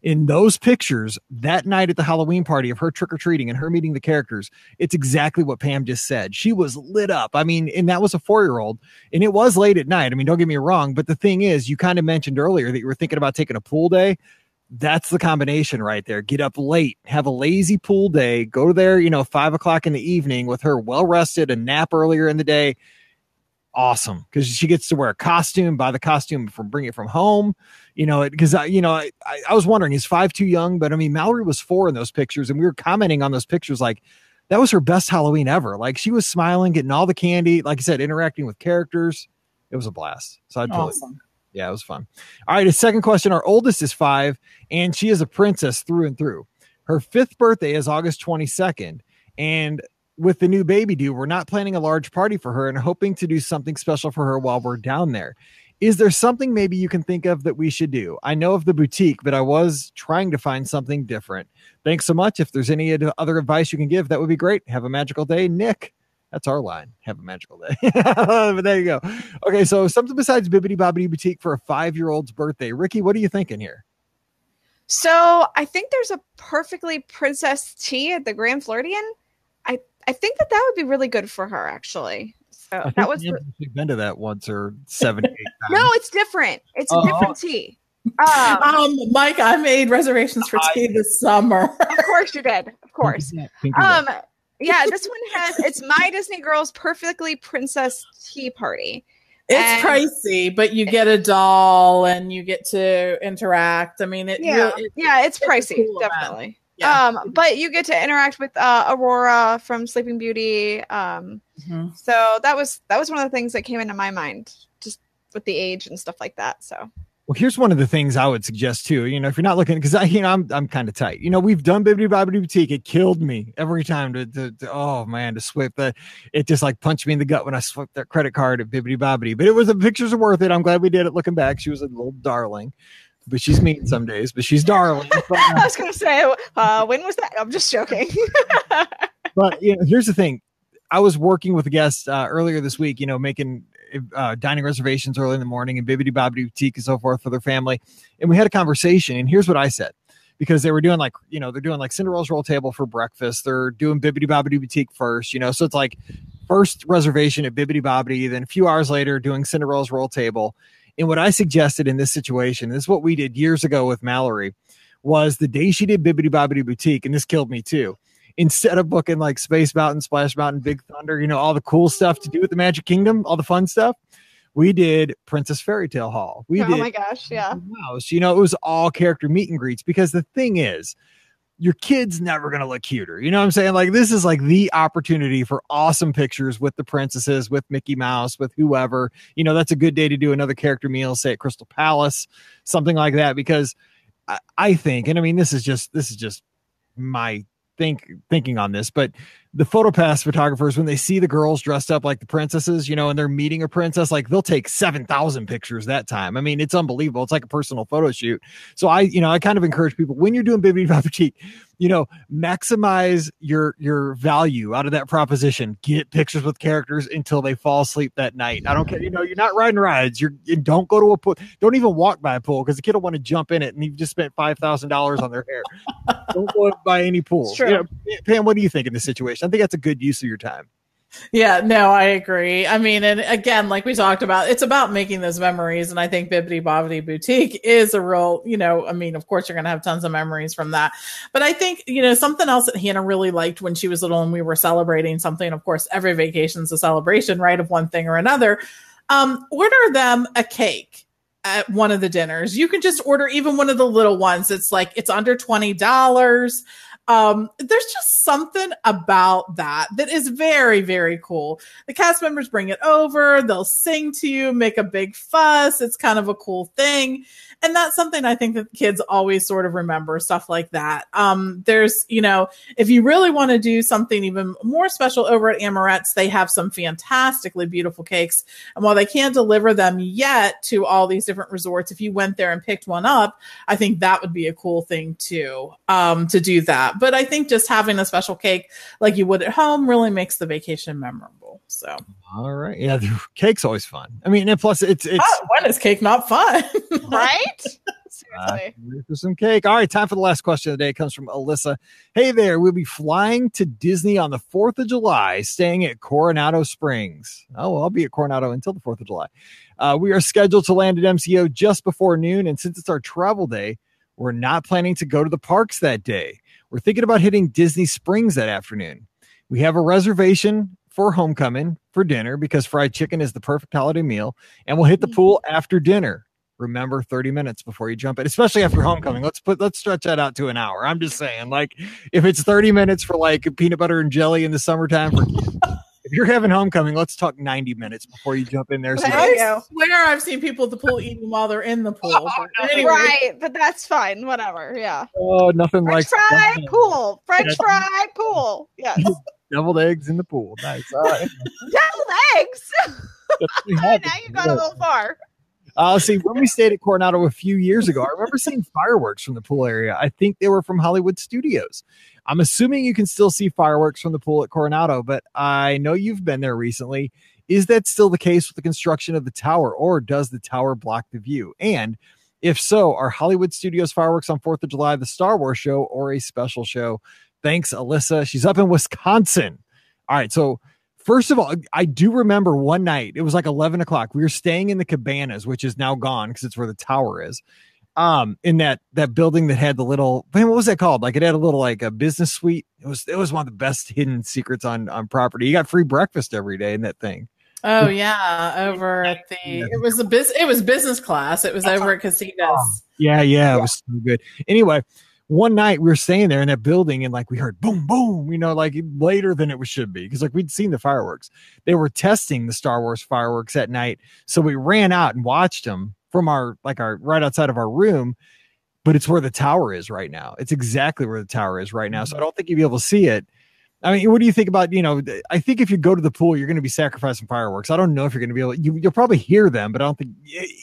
In those pictures that night at the Halloween party of her trick-or-treating and her meeting the characters, it's exactly what Pam just said. She was lit up. I mean, and that was a 4-year-old, and it was late at night. I mean, don't get me wrong, but the thing is, you kind of mentioned earlier that you were thinking about taking a pool day. That's the combination right there. Get up late, have a lazy pool day, go there, 5 o'clock in the evening with her well rested, a nap earlier in the day. Awesome. Because she gets to wear a costume, buy the costume bring it from home, because I was wondering, is 5 too young? But I mean, Mallory was 4 in those pictures, and we were commenting on those pictures like that was her best Halloween ever. Like, she was smiling, getting all the candy, like I said, interacting with characters. It was a blast. So I'd awesome. Yeah, it was fun. All right, a second question. Our oldest is 5, and she is a princess through and through. Her 5th birthday is August 22nd, and with the new baby due, we're not planning a large party for her and hoping to do something special for her while we're down there. Is there something maybe you can think of that we should do? I know of the boutique, but I was trying to find something different. Thanks so much. If there's any other advice you can give, that would be great. Have a magical day, Nick. That's our line. Have a magical day. But there you go. Okay, so something besides Bibbidi Bobbidi Boutique for a 5-year-old's birthday. Ricky, what are you thinking here? So I think there's a perfectly princess tea at the Grand Floridian. I think that would be really good for her, actually. So that was. We've been to that once or 7 8 times. No, it's different. It's a different tea. Mike, I made reservations for tea this summer. Of course you did. Of course. Yeah, this one it's My Disney Girls Perfectly Princess Tea Party. It's pricey, but you get a doll and you get to interact. I mean, it's pricey, definitely. Yeah. But you get to interact with Aurora from Sleeping Beauty. So that was one of the things that came into my mind, just with the age and stuff like that. So. Well, here's one of the things I would suggest too. If you're not looking, because I'm kind of tight. We've done Bibbidi Bobbidi Boutique. It killed me every time to swipe that. It just like punched me in the gut when I swiped that credit card at Bibbidi Bobbidi. But the pictures are worth it. I'm glad we did it. Looking back, she was a little darling. But she's mean some days. But she's darling. I was going to say, when was that? I'm just joking. But here's the thing. I was working with a guest earlier this week. Making dining reservations early in the morning and Bibbidi Bobbidi Boutique and so forth for their family. And we had a conversation, and here's what I said, because they were doing they're doing like Cinderella's roll table for breakfast. They're doing Bibbidi Bobbidi Boutique first, so it's like first reservation at Bibbidi Bobbidi, then a few hours later doing Cinderella's roll table. And what I suggested in this situation, this is what we did years ago with Mallory, was the day she did Bibbidi Bobbidi Boutique, and this killed me too. Instead of booking like Space Mountain, Splash Mountain, Big Thunder, all the cool stuff to do with the Magic Kingdom, all the fun stuff, we did Princess Fairy Tale Hall. Oh my gosh, yeah. Mouse. It was all character meet and greets, because the thing is, your kid's never going to look cuter. You know what I'm saying? Like, this is like the opportunity for awesome pictures with the princesses, with Mickey Mouse, with whoever. That's a good day to do another character meal, say at Crystal Palace, something like that, because I think, and I mean, this is just my thinking on this, but the PhotoPass photographers, when they see the girls dressed up like the princesses, and they're meeting a princess, like they'll take 7,000 pictures that time. I mean, it's unbelievable. It's like a personal photo shoot. So I kind of encourage people, when you're doing Bibbidi Bobbidi Boutique, maximize your value out of that proposition. Get pictures with characters until they fall asleep that night. I don't care. You're not riding rides. You don't go to a pool. Don't even walk by a pool, because the kid will want to jump in it, and you've just spent $5,000 on their hair. Don't go by any pool. Pam, what do you think in this situation? I think that's a good use of your time. Yeah, no, I agree. I mean, and again, like we talked about, it's about making those memories. And I think Bibbidi Bobbidi Boutique is a real, I mean, of course, you're going to have tons of memories from that. But I think, something else that Hannah really liked when she was little and we were celebrating something, of course, every vacation's a celebration, right, of one thing or another. Order them a cake at one of the dinners. You can just order even one of the little ones. It's under $20. There's just something about that is very, very cool. The cast members bring it over, they'll sing to you, make a big fuss. It's kind of a cool thing. And that's something I think that kids always sort of remember, stuff like that. There's, if you really want to do something even more special over at Amorette's, they have some fantastically beautiful cakes. And while they can't deliver them yet to all these different resorts, if you went there and picked one up, I think that would be a cool thing too, to do that. But I think just having a special cake like you would at home really makes the vacation memorable. So, all right. Yeah. The cake's always fun. I mean, and plus it's when is cake not fun? Right? Seriously. For some cake. All right. Time for the last question of the day. It comes from Alyssa. Hey there. We'll be flying to Disney on the 4th of July, staying at Coronado Springs. Oh, well, I'll be at Coronado until the 4th of July. We are scheduled to land at MCO just before noon. And since it's our travel day, we're not planning to go to the parks that day. We're thinking about hitting Disney Springs that afternoon. We have a reservation for homecoming for dinner because fried chicken is the perfect holiday meal, and we'll hit the pool after dinner. Remember, 30 minutes before you jump in, especially after homecoming. Let's stretch that out to an hour. I'm just saying, like, if it's 30 minutes for like peanut butter and jelly in the summertime for kids, if you're having homecoming, let's talk 90 minutes before you jump in there. So I swear I've seen people at the pool eating while they're in the pool. But anyway. Right, but that's fine. Whatever. Yeah. Oh, nothing French like fried pool. French fried pool. Yes. Deviled eggs in the pool. Nice. Deviled eggs. Now you've gone a little far. See, when we stayed at Coronado a few years ago, I remember seeing fireworks from the pool area. I think they were from Hollywood Studios. I'm assuming you can still see fireworks from the pool at Coronado, but I know you've been there recently. Is that still the case with the construction of the tower, or does the tower block the view? And if so, are Hollywood Studios fireworks on 4th of July the Star Wars show or a special show? Thanks, Alyssa. She's up in Wisconsin. All right, so first of all, I do remember one night, it was like 11 o'clock. We were staying in the Cabanas, which is now gone because it's where the tower is. In that building that had the little, man, what was that called? Like it had a little, like a business suite. It was one of the best hidden secrets on property. You got free breakfast every day in that thing. Oh yeah, over at the it was business class. It was over at Casitas. Yeah, it was so good. Anyway, one night we were staying there in that building and like we heard boom, boom, like later than it should be. Cause like we'd seen the fireworks. They were testing the Star Wars fireworks at night. So we ran out and watched them from our right outside of our room, but it's where the tower is right now. It's exactly where the tower is right now. So I don't think you'll be able to see it. I mean, what do you think about, I think if you go to the pool, you're going to be sacrificing fireworks. I don't know if you're going to be able, you'll probably hear them, but I don't think,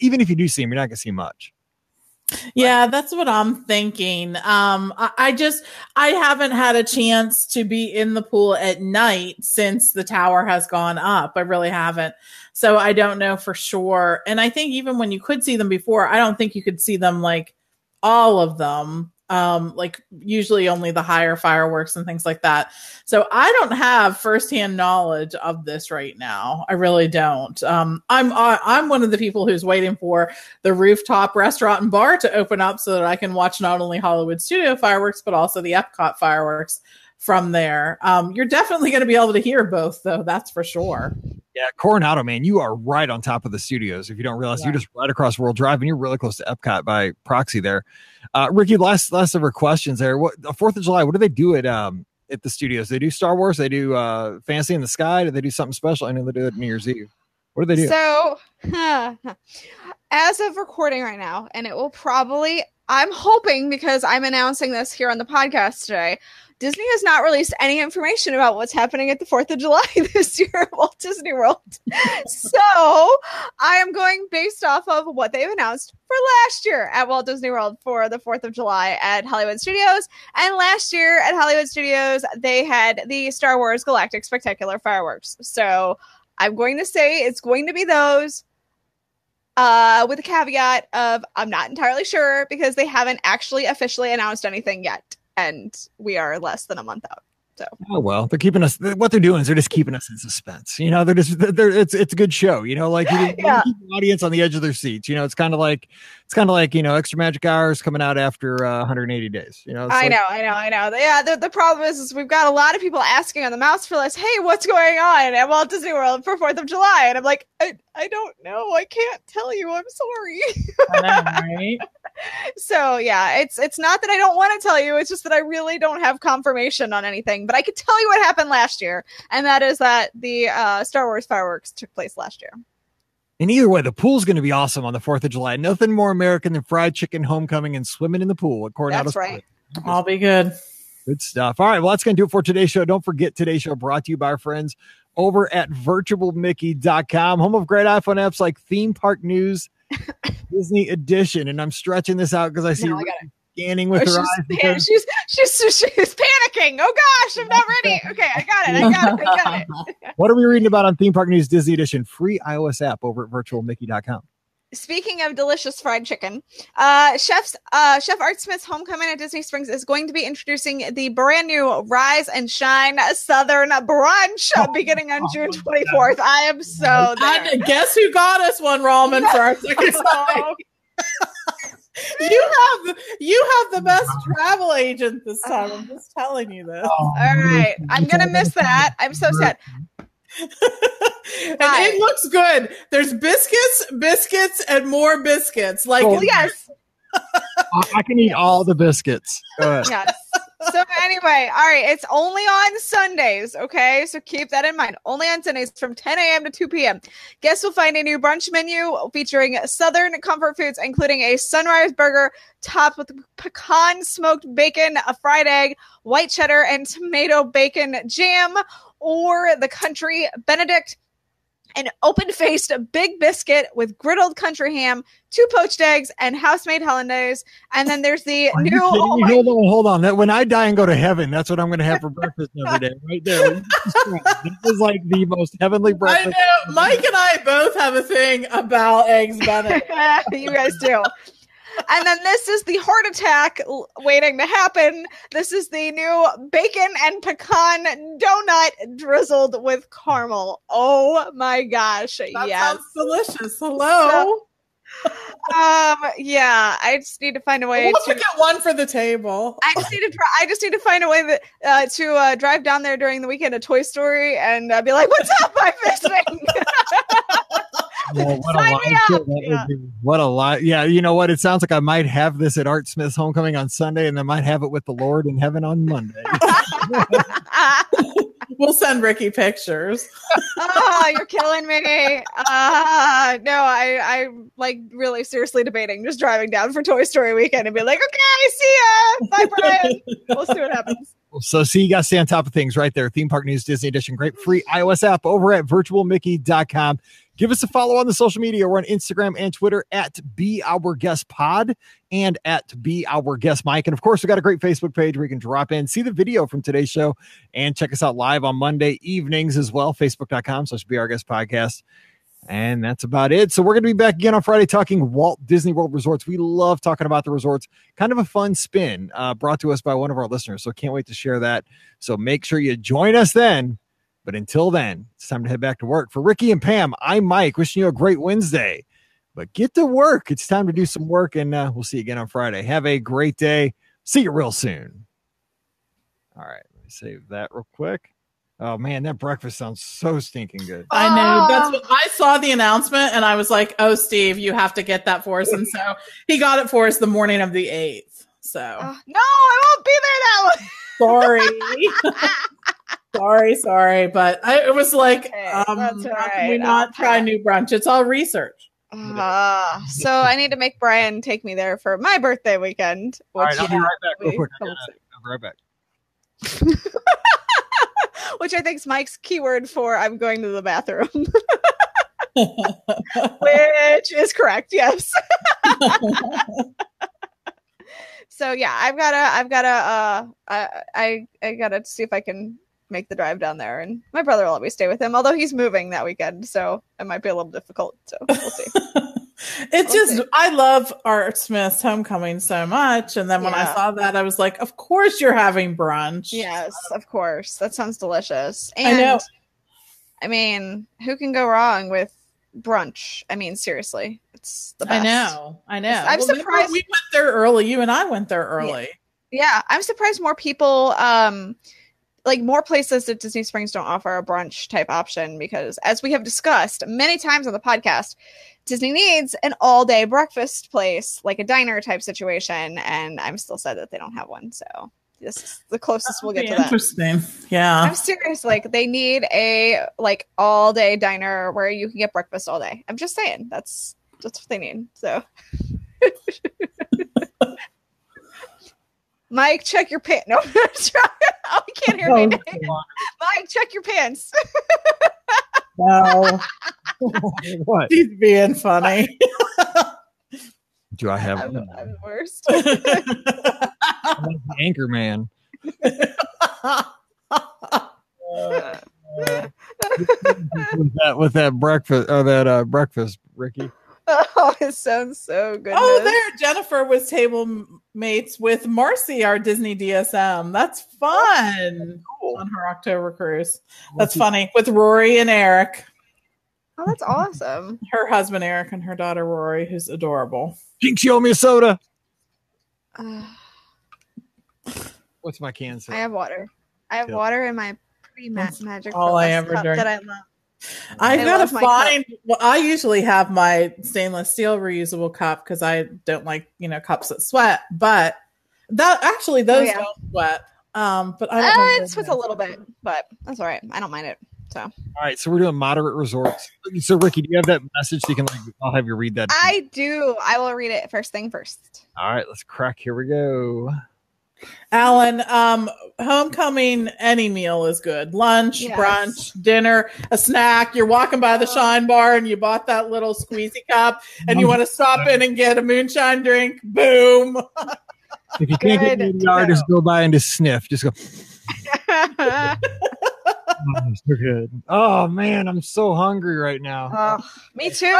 even if you do see them, you're not going to see much. Yeah, that's what I'm thinking. I haven't had a chance to be in the pool at night since the tower has gone up. I really haven't. So I don't know for sure. And I think even when you could see them before, I don't think you could see them like all of them. Like usually only the higher fireworks and things like that. So I don't have firsthand knowledge of this right now. I really don't. I'm one of the people who's waiting for the rooftop restaurant and bar to open up so that I can watch not only Hollywood Studio fireworks, but also the Epcot fireworks from there. You're definitely going to be able to hear both though. That's for sure. Yeah, Coronado, man, you are right on top of the studios. If you don't realize, You're just right across World Drive, and you're really close to Epcot by proxy there. Ricky, last of our questions there. What 4th of July? What do they do at the studios? They do Star Wars. They do Fantasy in the Sky. Do they do something special? I know they do it New Year's Eve. What do they do? So, as of recording right now, and it will probably, I'm hoping because I'm announcing this here on the podcast today. Disney has not released any information about what's happening at the 4th of July this year at Walt Disney World. So I am going based off of what they've announced for last year at Walt Disney World for the 4th of July at Hollywood Studios. And last year at Hollywood Studios, they had the Star Wars Galactic Spectacular fireworks. So I'm going to say it's going to be those. With a caveat of I'm not entirely sure because they haven't actually officially announced anything yet. And we are less than a month out. So, oh well, they're keeping us. What they're doing is they're just keeping us in suspense. It's a good show. Like you keep the audience on the edge of their seats. It's kind of like Extra Magic Hours coming out after 180 days. I know. Yeah, the problem is we've got a lot of people asking on the Mouse for List, hey, what's going on at Walt Disney World for 4th of July? And I'm like, I don't know. I can't tell you. I'm sorry. I know, right? So yeah, it's not that I don't want to tell you. It's just that I really don't have confirmation on anything. But I could tell you what happened last year, and that is that the Star Wars fireworks took place last year. And either way, the pool's going to be awesome on the 4th of July. Nothing more American than fried chicken, homecoming, and swimming in the pool at Coronado. That's right. I'll be good. Good stuff. All right, well, that's going to do it for today's show. Don't forget, today's show brought to you by our friends over at virtualmickey.com, home of great iPhone apps like Theme Park News, Disney Edition. And I'm stretching this out because I see scanning with her eyes. She's panicking. Oh gosh, I'm not ready. Okay, I got it. What are we reading about on Theme Park News Disney Edition? Free iOS app over at virtualmickey.com. Speaking of delicious fried chicken, Chef Art Smith's Homecoming at Disney Springs is going to be introducing the brand new Rise and Shine Southern Brunch beginning on June 24th. I am so there. Guess who got us one ramen for our second time? You have the best travel agent this time. I'm just telling you this. All right, I'm gonna miss that. I'm so sad. And it looks good. There's biscuits, and more biscuits. Yes. I can eat all the biscuits. Yes. So anyway, all right. It's only on Sundays, okay? So keep that in mind. Only on Sundays from 10 a.m. to 2 p.m. Guests will find a new brunch menu featuring Southern comfort foods, including a sunrise burger topped with pecan smoked bacon, a fried egg, white cheddar, and tomato bacon jam, or the country Benedict. an open-faced big biscuit with griddled country ham, 2 poached eggs, and house-made hollandaise. And then there's the new. Hold on. That when I die and go to heaven, that's what I'm going to have for breakfast every day. Right there. This is like the most heavenly breakfast. I know. Mike and I both have a thing about eggs Benedict. You guys do. And then this is the heart attack waiting to happen. This is the new bacon and pecan donut drizzled with caramel. Oh my gosh. That yes. sounds delicious. Hello. Yeah, I just need to find a way to get one for the table. I just need to find a way that to drive down there during the weekend to Toy Story and be like, "What's up? I'm visiting." Well, what a lie. Yeah, you know what? It sounds like I might have this at Art Smith's homecoming on Sunday, and I might have it with the Lord in heaven on Monday. We'll send Ricky pictures. Oh, you're killing me. No, I'm like really seriously debating just driving down for Toy Story weekend and be like, okay, see ya. Bye, Brian. We'll see what happens. So you got to stay on top of things right there. Theme Park News Disney Edition. Great free iOS app over at virtualmickey.com. Give us a follow on the social media. We're on Instagram and Twitter at BeOurGuestPod and at BeOurGuestMike. And of course, we got a great Facebook page where you can drop in, see the video from today's show, and check us out live on Monday evenings as well. Facebook.com/BeOurGuestPodcast. And that's about it. So we're going to be back again on Friday talking Walt Disney World Resorts. We love talking about the resorts. Kind of a fun spin brought to us by one of our listeners. So can't wait to share that. So make sure you join us then. But until then, it's time to head back to work. For Ricky and Pam, I'm Mike, wishing you a great Wednesday. But get to work. It's time to do some work, and we'll see you again on Friday. Have a great day. See you real soon. All right, let me save that real quick. Oh, man, that breakfast sounds so stinking good. I know. That's what I saw the announcement, and I was like, oh, Steve, you have to get that for us. And so he got it for us the morning of the 8th. So no, I won't be there that way. Sorry. Sorry. But it was like, okay, how can we not try new brunch? It's all research. So I need to make Brian take me there for my birthday weekend. All right, I'll be right back real quick. I'll be right back. Which I think is Mike's keyword for I'm going to the bathroom. Which is correct, yes. So yeah, I gotta see if I can make the drive down there, and my brother will let me stay with him, although he's moving that weekend, so it might be a little difficult. So we'll see. I love Art Smith's homecoming so much, and then when I saw that, I was like, of course you're having brunch. Yes, of course. That sounds delicious. And I know. I mean, who can go wrong with brunch? I mean, seriously, it's the best. I know. I'm surprised we went there early. You and I went there early. Yeah, I'm surprised more people, like more places at Disney Springs don't offer a brunch type option, because as we have discussed many times on the podcast, Disney needs an all-day breakfast place, like a diner type situation, and I'm still sad that they don't have one. So this is the closest we'll get to that. Interesting. Yeah. I'm serious. Like they need a like all-day diner where you can get breakfast all day. I'm just saying that's what they need. So Mike, check your pants. No, oh, he can't hear me. Mike, check your pants. No. What? He's being funny. Do I have I'm the worst. I'm the anchor man? with that breakfast or that breakfast, Ricky. Oh, it sounds so good. Oh, there, Jennifer was table mates with Marcy, our Disney DSM. That's fun. Cool. On her October cruise. That's funny. With Rory and Eric. Oh, that's awesome. Her husband Eric and her daughter Rory, who's adorable. Jinx, you owe me a soda. What's my can say? I have water. I have water in my pretty magic all I ever cup drink. that I love. I've got to find. Well, I usually have my stainless steel reusable cup because I don't like cups that sweat. But those don't sweat. But it sweats a little bit, but that's all right. I don't mind it. So all right, so we're doing moderate resorts. So Ricky, do you have that message? So you can I'll have you read that. I do. I will read it first thing first. All right, let's crack. Here we go. Alan, homecoming, any meal is good. Lunch, brunch, dinner, a snack. You're walking by the Shine Bar and you bought that little squeezy cup and you want to stop in and get a moonshine drink. Boom. If you can't get in the yard, just go by and just sniff. Just go. Oh, so good. Oh man, I'm so hungry right now. Me too.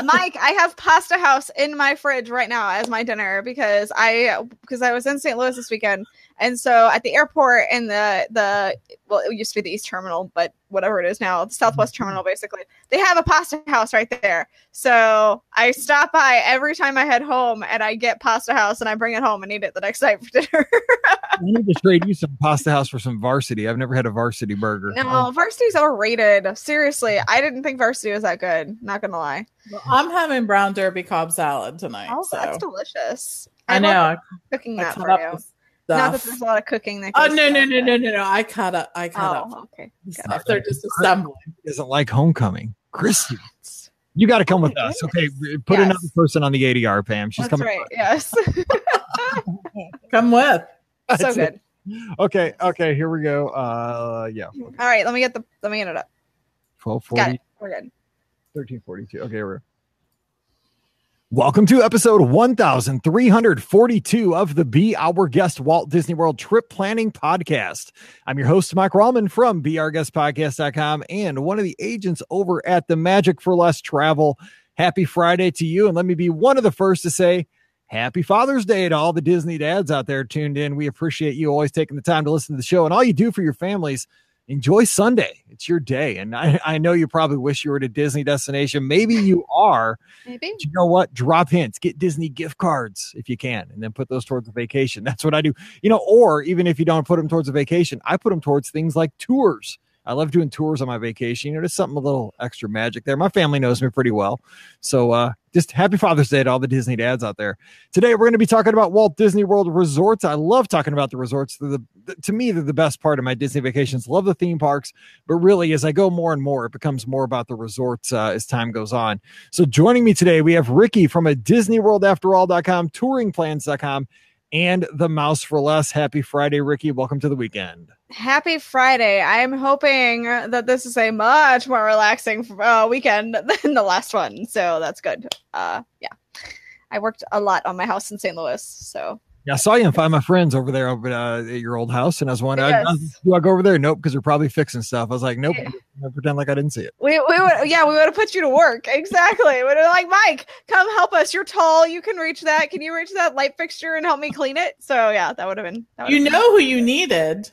Mike, I have Pasta House in my fridge right now as my dinner because I was in St. Louis this weekend, and so at the airport in the well, it used to be the East Terminal, but whatever it is now, the Southwest Terminal, basically, they have a Pasta House right there. So I stop by every time I head home, and I get Pasta House, and I bring it home and eat it the next night for dinner. I need to trade you some Pasta House for some Varsity. I've never had a Varsity burger. No, Varsity's overrated. Seriously, I didn't think Varsity was that good. Not gonna lie. Well, I'm having brown derby Cobb salad tonight. Oh, so. That's delicious. I know. Cooking that for you. Not that there's a lot of cooking that goes no. I cut up. Okay. Stuff. They're just assembling. Doesn't like homecoming. Christy, you got to come with us. Okay, put another person on the ADR, Pam. She's coming. Right. Yes. Come with. So good. Okay. Here we go. Yeah. All right. Let me get it up. 12:40. Got it. We're good. 13:42. Okay, here we go. Welcome to episode 1342 of the Be Our Guest Walt Disney World Trip Planning Podcast. I'm your host, Mike Rallman from BeOurGuestPodcast.com and one of the agents over at the Magic for Less Travel. Happy Friday to you. And let me be one of the first to say happy Father's Day to all the Disney dads out there tuned in. We appreciate you always taking the time to listen to the show and all you do for your families. Enjoy Sunday. It's your day. And I know you probably wish you were at a Disney destination. Maybe you are. Maybe. But you know what? Drop hints. Get Disney gift cards if you can, and then put those towards the vacation. That's what I do. Or even if you don't put them towards a vacation, I put them towards things like tours. I love doing tours on my vacation. There's something a little extra magic there. My family knows me pretty well. So just happy Father's Day to all the Disney dads out there. Today, we're going to be talking about Walt Disney World resorts. I love talking about the resorts. To me, they're the best part of my Disney vacations. Love the theme parks. But really, as I go more and more, it becomes more about the resorts as time goes on. So joining me today, we have Ricky from a DisneyWorldAfterAll.com, touringplans.com, and the Mouse for Less. Happy Friday, Ricky. Welcome to the weekend. Happy Friday. I'm hoping that this is a much more relaxing weekend than the last one. So that's good. Yeah. I worked a lot on my house in St. Louis. So yeah, I saw you and find my friends over there at your old house. And I was wondering, yes. Do I go over there? Nope, because they're probably fixing stuff. I was like, nope, I pretend like I didn't see it. We would have put you to work. Exactly. We would have like, Mike, come help us. You're tall. You can reach that. Can you reach that light fixture and help me clean it? So yeah, that would have been. Who you needed?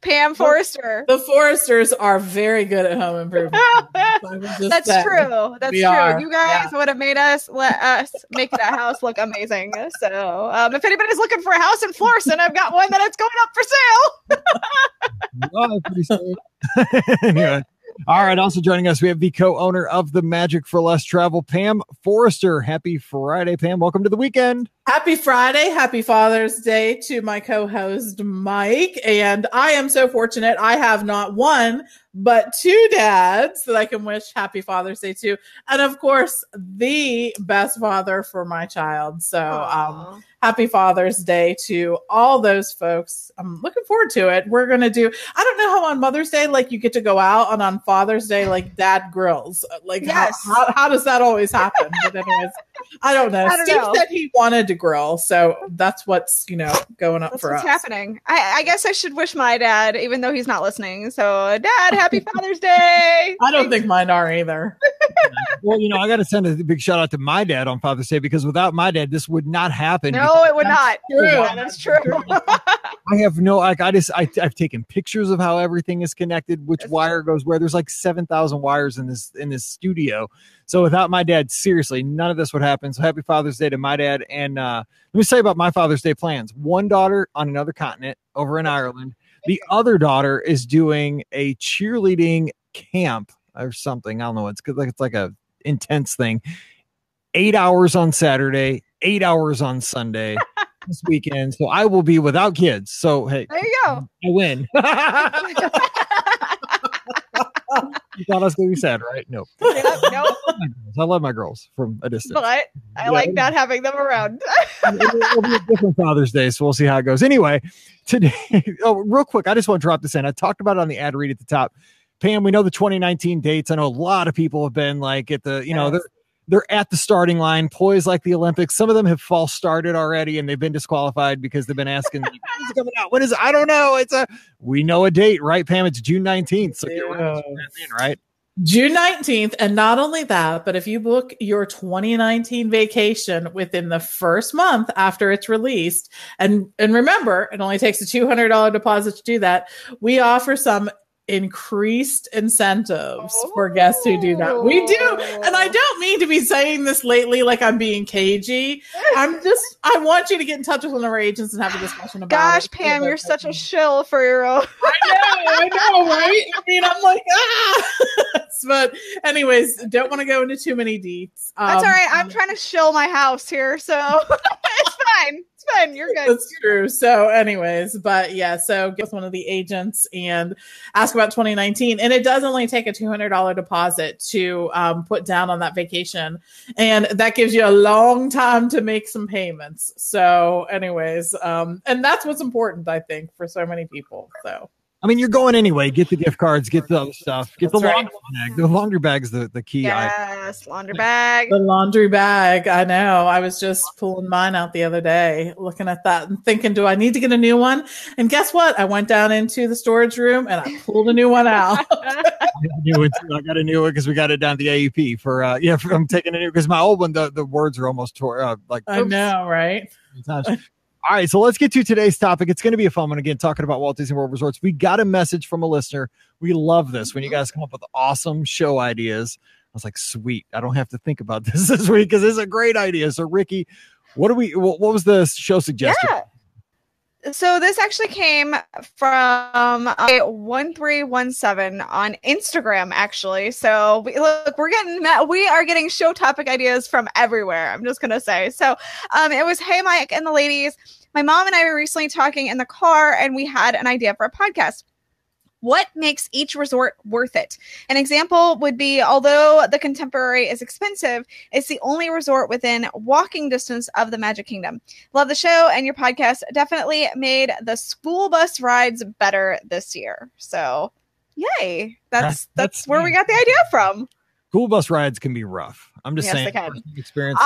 Pam Forrester. The Forresters are very good at home improvement. That's true. That's true. You guys would have let us make that house look amazing. So if anybody's looking for a house in Florissant, I've got one that's going up for sale. Anyway. All right. Also joining us, we have the co-owner of the Magic for Less Travel, Pam Forrester. Happy Friday, Pam. Welcome to the weekend. Happy Friday. Happy Father's Day to my co-host, Mike. And I am so fortunate. I have not one, but two dads that I can wish happy Father's Day to. And of course, the best father for my child. So happy Father's Day to all those folks. I'm looking forward to it. We're going to do, I don't know how on Mother's Day, like you get to go out, and on Father's Day, like dad grills. Like yes. how does that always happen? But anyways, I don't know. Steve said he wanted to grill. So that's what's, going up for us. What's happening. I guess I should wish my dad, even though he's not listening. So Dad, happy Father's Day. I don't think mine are either. Well, I got to send a big shout out to my dad on Father's Day, because without my dad, this would not happen. No, it would not. True. That's true. I have I've taken pictures of how everything is connected, which wire goes where. There's like 7,000 wires in this studio. So without my dad, seriously, none of this would happen. So happy Father's Day to my dad. And let me say about my Father's Day plans. One daughter on another continent over in Ireland. The other daughter is doing a cheerleading camp or something. I don't know. It's like a intense thing. 8 hours on Saturday, 8 hours on Sunday this weekend. So I will be without kids. So hey, there you go. I win. You thought I was going to be sad, right? Nope. Nope. I love my girls from a distance. But I like not having them around. It'll be a different Father's Day, so we'll see how it goes. Anyway, today, real quick, I just want to drop this in. I talked about it on the ad read at the top. Pam, we know the 2019 dates. I know a lot of people have been like at the, they're at the starting line, poised like the Olympics. Some of them have false started already, and they've been disqualified because they've been asking, when is it coming out? What is it? I don't know. We know a date, right, Pam? It's June 19th. So you're right. June 19th. And not only that, but if you book your 2019 vacation within the first month after it's released, and remember, it only takes a $200 deposit to do that, we offer some increased incentives for guests who do that. We do. And I don't mean to be saying this lately like I'm being cagey. I want you to get in touch with one of our agents and have a discussion about it. Gosh, Pam, you're such a shill for your own. I know, right? I mean, I'm like, But anyways, don't want to go into too many deets. That's all right. I'm trying to shill my house here, so it's fine. It's fine. You're good. That's true. So anyways, but yeah, so get with one of the agents and ask about 2019. And it does only take a $200 deposit to put down on that vacation. And that gives you a long time to make some payments. So anyways, and that's what's important, I think, for so many people. So. I mean, you're going anyway. Get the gift cards, get the other stuff, get the laundry bag. The laundry bag's the key. Yes, laundry bag. The laundry bag. I know. I was just pulling mine out the other day, looking at that and thinking, do I need to get a new one? And guess what? I went down into the storage room and I pulled a new one out. I got a new one because we got it down at the AEP for I'm taking a new because my old one, the words are almost tore like. I know, right? All right, so let's get to today's topic. It's going to be a fun one. Again, talking about Walt Disney World Resorts. We got a message from a listener. We love this when you guys come up with awesome show ideas. I was like, sweet. I don't have to think about this week because this is a great idea. So, Ricky, what was the show suggestion? Yeah. So this actually came from 1317 on Instagram, actually. So we are getting show topic ideas from everywhere. I'm just gonna say. So it was, hey Mike and the ladies, my mom and I were recently talking in the car, and we had an idea for a podcast. What makes each resort worth it? An example would be, although the Contemporary is expensive, it's the only resort within walking distance of the Magic Kingdom. Love the show, and your podcast definitely made the school bus rides better this year. So, yay. That's where we got the idea from. School bus rides can be rough. I'm just saying. They can. Experience.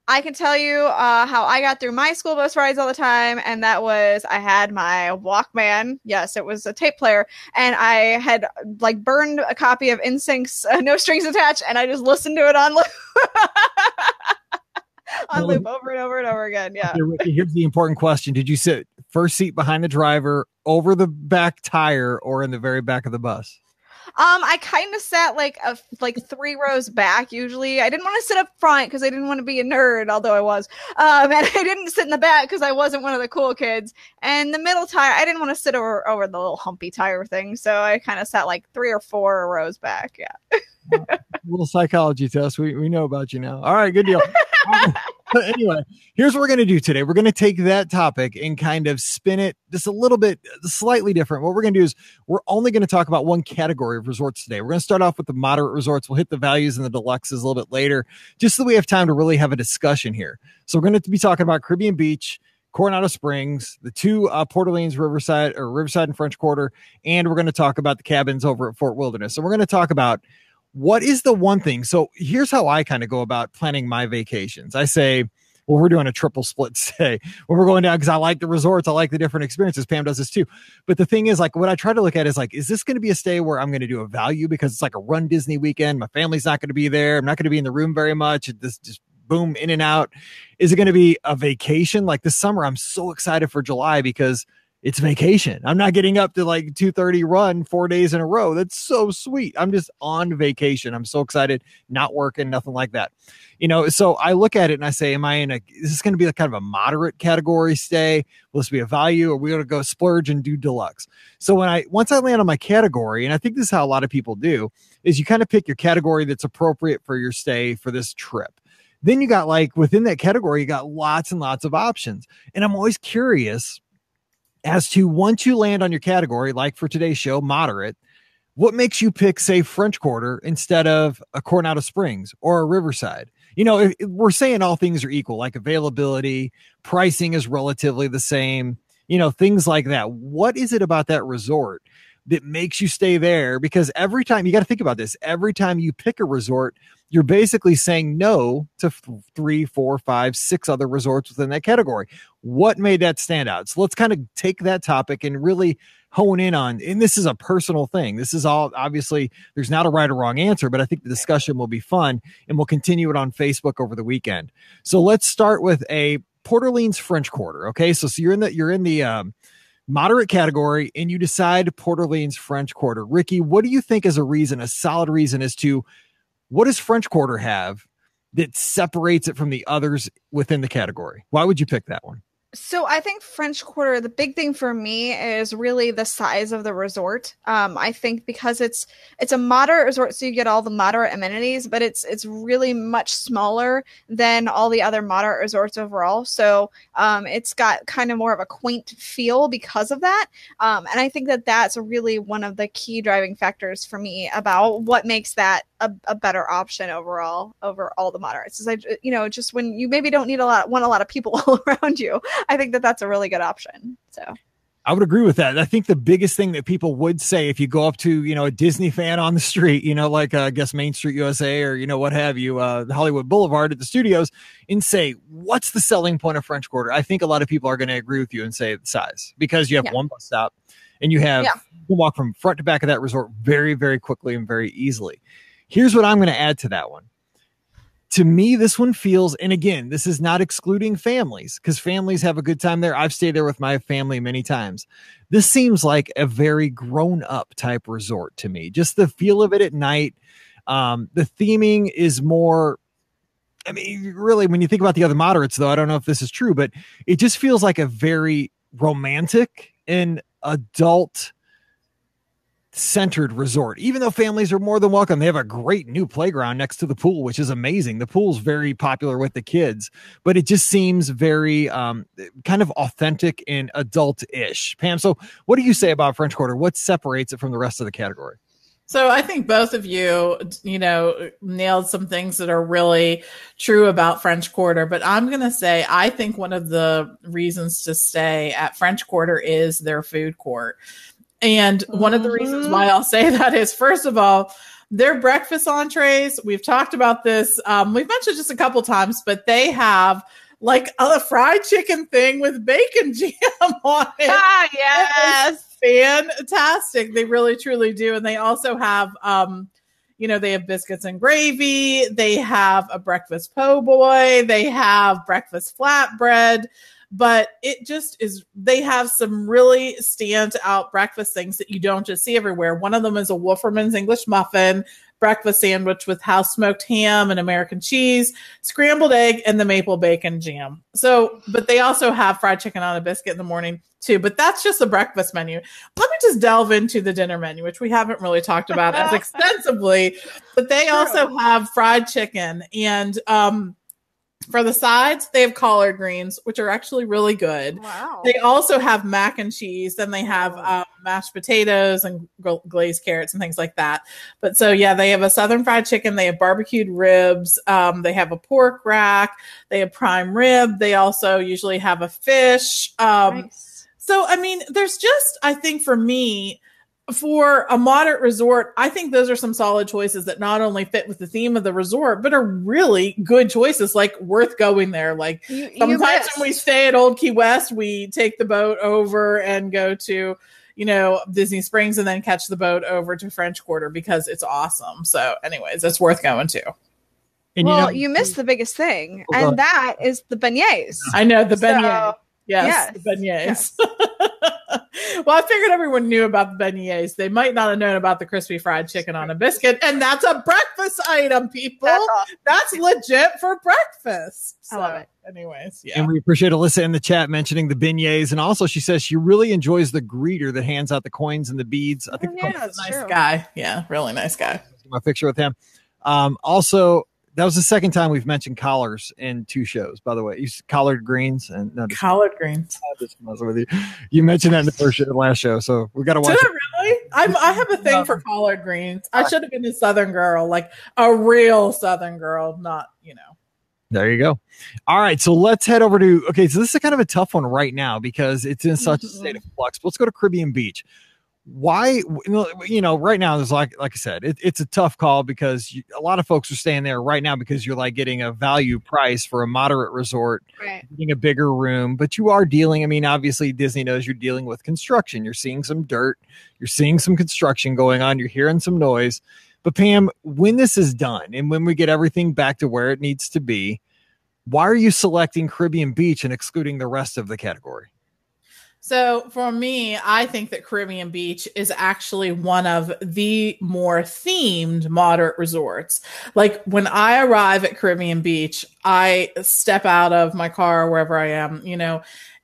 I can tell you how I got through my school bus rides all the time, and that was I had my Walkman. Yes, it was a tape player, and I had burned a copy of NSYNC's No Strings Attached, and I just listened to it on loop, over and over and over again. Yeah. Okay, Ricky, here's the important question: did you sit first seat behind the driver, over the back tire, or in the very back of the bus? I kind of sat like 3 rows back. Usually, I didn't want to sit up front because I didn't want to be a nerd, although I was. And I didn't sit in the back because I wasn't one of the cool kids. And the middle tire, I didn't want to sit over the little humpy tire thing, so I kind of sat 3 or 4 rows back. Yeah. Little psychology test. We know about you now. All right, good deal. Anyway, here's what we're going to do today. We're going to take that topic and kind of spin it just a little bit slightly different. What we're going to do is we're only going to talk about one category of resorts today. We're going to start off with the moderate resorts. We'll hit the values and the deluxes a little bit later, just so we have time to really have a discussion here. So we're going to be talking about Caribbean Beach, Coronado Springs, the 2 Port Orleans, Riverside and French Quarter, and we're going to talk about the cabins over at Fort Wilderness. So we're going to talk about what is the one thing. So here's how I kind of go about planning my vacations. I say, well, we're doing a triple split stay when we're going down because I like the resorts. I like the different experiences. Pam does this too. But the thing is, what I try to look at is this going to be a stay where I'm going to do a value because it's like a Run Disney weekend? My family's not going to be there. I'm not going to be in the room very much. This just boom, in and out. Is it going to be a vacation? Like this summer, I'm so excited for July because it's vacation. I'm not getting up to 2:30 run 4 days in a row. That's so sweet. I'm just on vacation. I'm so excited, not working, nothing like that. So I look at it and I say, is this going to be kind of a moderate category stay? Will this be a value, or are we going to go splurge and do deluxe? So once I land on my category, and I think this is how a lot of people do, is you kind of pick your category that's appropriate for your stay for this trip. Then you got within that category, you got lots and lots of options. And I'm always curious as to, once you land on your category, like for today's show, moderate, what makes you pick, say, French Quarter instead of a Coronado Springs or a Riverside? You know, if we're saying all things are equal, like availability, pricing is relatively the same, you know, things like that. What is it about that resort that makes you stay there? Because every time, you got to think about this, every time you pick a resort, you're basically saying no to 3, 4, 5, 6 other resorts within that category. What made that stand out? So let's kind of take that topic and really hone in on, and this is a personal thing. This is all, obviously, there's not a right or wrong answer, but I think the discussion will be fun, and we'll continue it on Facebook over the weekend. So let's start with a Port Orleans French Quarter. Okay. So you're in the moderate category, and you decide Port Orleans French Quarter. Ricky, what do you think is a solid reason as to what does French Quarter have that separates it from the others within the category? Why would you pick that one? So I think French Quarter, the big thing for me is really the size of the resort. I think because it's a moderate resort, so you get all the moderate amenities, but it's really much smaller than all the other moderate resorts overall. So it's got kind of more of a quaint feel because of that. And I think that that's really one of the key driving factors for me about what makes that a better option overall over all the moderates. Is just when you maybe don't want a lot of people all around you, I think that that's a really good option. So I would agree with that. I think the biggest thing that people would say if you go up to, a Disney fan on the street, like I guess Main Street USA or, what have you, the Hollywood Boulevard at the studios, and say, what's the selling point of French Quarter? I think a lot of people are going to agree with you and say the size, because you have one bus stop and you can walk from front to back of that resort very, very quickly and very easily. Here's what I'm going to add to that one. To me, this one feels, and again, this is not excluding families, because families have a good time there. I've stayed there with my family many times. This seems like a very grown-up type resort to me. Just the feel of it at night. The theming is more, really, when you think about the other moderates, though, I don't know if this is true, but it just feels like a very romantic and adult centered resort. Even though families are more than welcome, they have a great new playground next to the pool, which is amazing. The pool's very popular with the kids, but it just seems very kind of authentic and adult-ish. Pam, so what do you say about French Quarter? What separates it from the rest of the category? So I think both of you, nailed some things that are really true about French Quarter, but I'm going to say, I think one of the reasons to stay at French Quarter is their food court. And one of the reasons why I'll say that is, first of all, their breakfast entrees, we've talked about this. We've mentioned just a couple times, but they have like a fried chicken thing with bacon jam on it. Ah, yes. Fantastic. They really, truly do. And they also have, they have biscuits and gravy. They have a breakfast po' boy. They have breakfast flatbread. But it just is, they have some really stand out breakfast things that you don't just see everywhere. One of them is a Wolferman's English muffin breakfast sandwich with house smoked ham and American cheese, scrambled egg, and the maple bacon jam. So, but they also have fried chicken on a biscuit in the morning too. But that's just the breakfast menu. Let me just delve into the dinner menu, which we haven't really talked about as extensively. But they also have fried chicken, and for the sides, they have collard greens, which are actually really good. Wow. They also have mac and cheese. Then they have mashed potatoes and glazed carrots and things like that. But so, yeah, they have a Southern fried chicken. They have barbecued ribs. They have a pork rack. They have prime rib. They also usually have a fish. Nice. So, there's just, I think for me, for a moderate resort, I think those are some solid choices that not only fit with the theme of the resort, but are really good choices, like worth going there. Like sometimes when we stay at Old Key West, we take the boat over and go to, Disney Springs and then catch the boat over to French Quarter because it's awesome. So anyways, it's worth going to. And you missed the biggest thing, and that is the beignets. I know, the beignets. Yes, the beignets. Yes. Well, I figured everyone knew about the beignets. They might not have known about the crispy fried chicken on a biscuit, and that's a breakfast item, people. That's legit for breakfast. So, I love it. Anyways, yeah. And we appreciate Alyssa in the chat mentioning the beignets, and also she says she really enjoys the greeter that hands out the coins and the beads. I think that's a nice guy. Yeah, really nice guy. My picture with him. Also, that was the second time we've mentioned collars in 2 shows, by the way. You collard greens and collard greens. With you. You mentioned that in the last show, so we got to watch. Did it really? I have a thing for collard greens. I should have been a Southern girl, like a real Southern girl, not, There you go. All right, so let's head over to, okay, so this is kind of a tough one right now because it's in such a state of flux. Let's go to Caribbean Beach. Why, right now, there's like I said, it's a tough call because a lot of folks are staying there right now because you're like getting a value price for a moderate resort, right, getting a bigger room, but you are dealing, I mean, obviously Disney knows you're dealing with construction. You're seeing some dirt, you're seeing some construction going on, you're hearing some noise. But Pam, when this is done and when we get everything back to where it needs to be, why are you selecting Caribbean Beach and excluding the rest of the category? So for me, I think that Caribbean Beach is actually one of the more themed moderate resorts. Like when I arrive at Caribbean Beach, I step out of my car, wherever I am,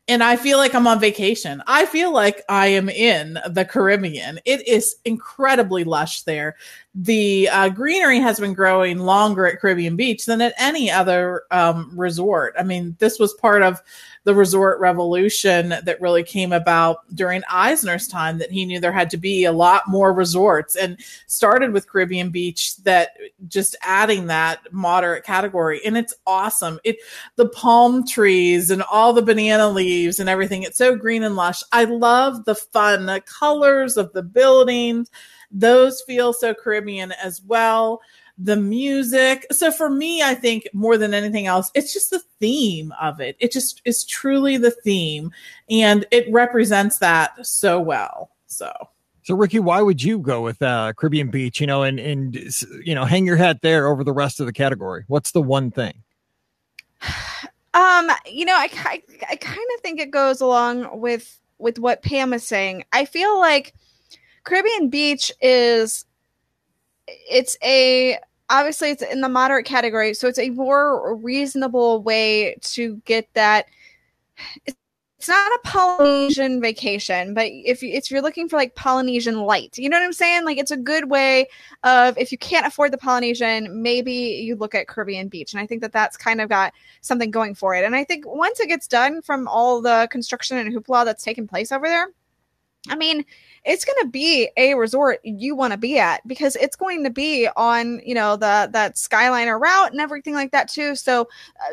and I feel like I'm on vacation. I feel like I am in the Caribbean. It is incredibly lush there. The greenery has been growing longer at Caribbean Beach than at any other resort. I mean, this was part of the resort revolution that really came about during Eisner's time, that he knew there had to be a lot more resorts, and started with Caribbean Beach, that just adding that moderate category. And it's awesome. The palm trees and all the banana leaves and everything. It's so green and lush. I love the fun, the colors of the buildings. Those feel so Caribbean as well. The music. So for me, I think more than anything else, it's just the theme of it. It just is truly the theme, and it represents that so well. So Ricky, why would you go with Caribbean Beach, and hang your hat there over the rest of the category? What's the one thing? I kind of think it goes along with what Pam is saying. I feel like Caribbean Beach obviously it's in the moderate category, so it's a more reasonable way to get that. It's not a Polynesian vacation, but if you're looking for like Polynesian light, you know what I'm saying? Like it's a good way of, if you can't afford the Polynesian, maybe you look at Caribbean Beach. And I think that that's kind of got something going for it. And I think once it gets done from all the construction and hoopla that's taken place over there, I mean, it's going to be a resort you want to be at, because it's going to be on, that Skyliner route and everything like that too. So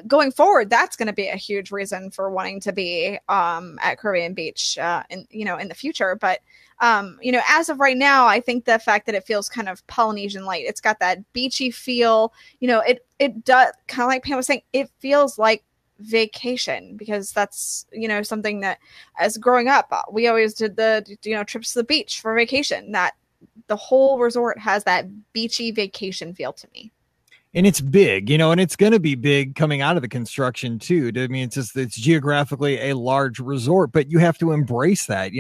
going forward, that's going to be a huge reason for wanting to be at Caribbean Beach in the future. But as of right now, I think the fact that it feels kind of Polynesian light, it's got that beachy feel, it does, kind of like Pam was saying, it feels like vacation, because that's something that, as growing up, we always did the trips to the beach for vacation. That the whole resort has that beachy vacation feel to me. And it's big, and it's going to be big coming out of the construction too. I mean, it's geographically a large resort, but you have to embrace that.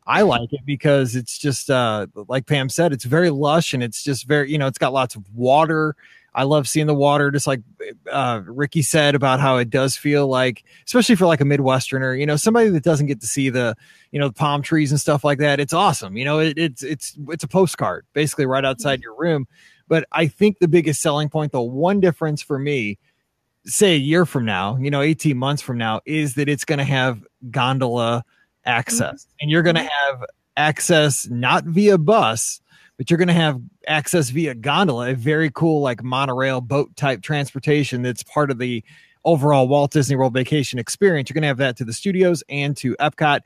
I like it because it's just like Pam said, it's very lush, and it's just very, it's got lots of water. I love seeing the water, just like Ricky said about how it does feel like, especially for like a Midwesterner, somebody that doesn't get to see the palm trees and stuff like that. It's awesome. It's a postcard basically right outside your room. But I think the biggest selling point, the one difference for me, say a year from now, 18 months from now, is that it's going to have gondola access, and you're going to have access not via bus, but you're going to have access via gondola, a very cool like monorail boat type transportation that's part of the overall Walt Disney World vacation experience. You're going to have that to the studios and to Epcot.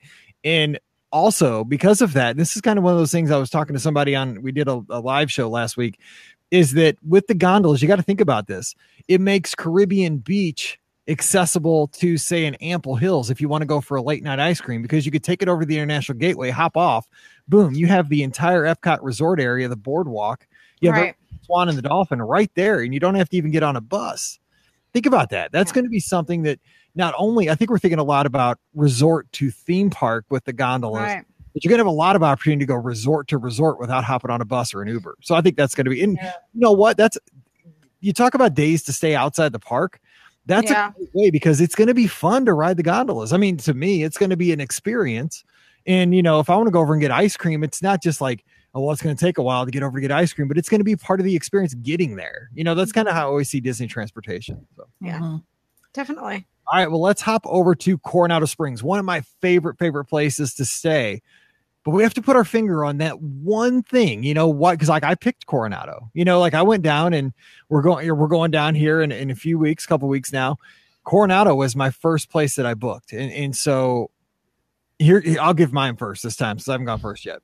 And also because of that, this is kind of one of those things I was talking to somebody on, we did a live show last week, is that with the gondolas, you got to think about this. It makes Caribbean Beach accessible to, say, in Ample Hills if you want to go for a late night ice cream, because you could take it over to the International Gateway, hop off, boom, you have the entire Epcot resort area, the boardwalk, you have right. the Swan and the Dolphin right there, and you don't have to even get on a bus. Think about that. That's going to be something that not only, I think we're thinking a lot about resort to theme park with the gondolas, right, but you're going to have a lot of opportunity to go resort to resort without hopping on a bus or an Uber. So I think that's going to be, and you know what, you talk about days to stay outside the park. That's a great way, because it's going to be fun to ride the gondolas. I mean, to me, it's going to be an experience. And, if I want to go over and get ice cream, it's not just like, oh, well, it's going to take a while to get over to get ice cream, but it's going to be part of the experience getting there. That's kind of how I always see Disney transportation. So. Yeah, definitely. All right, well, let's hop over to Coronado Springs, one of my favorite places to stay. but we have to put our finger on that one thing, you know what? Because like I picked Coronado, you know, like I went down and we're going down here in a few weeks, couple weeks now. Coronado was my first place that I booked, and so here I'll give mine first this time since I haven't gone first yet.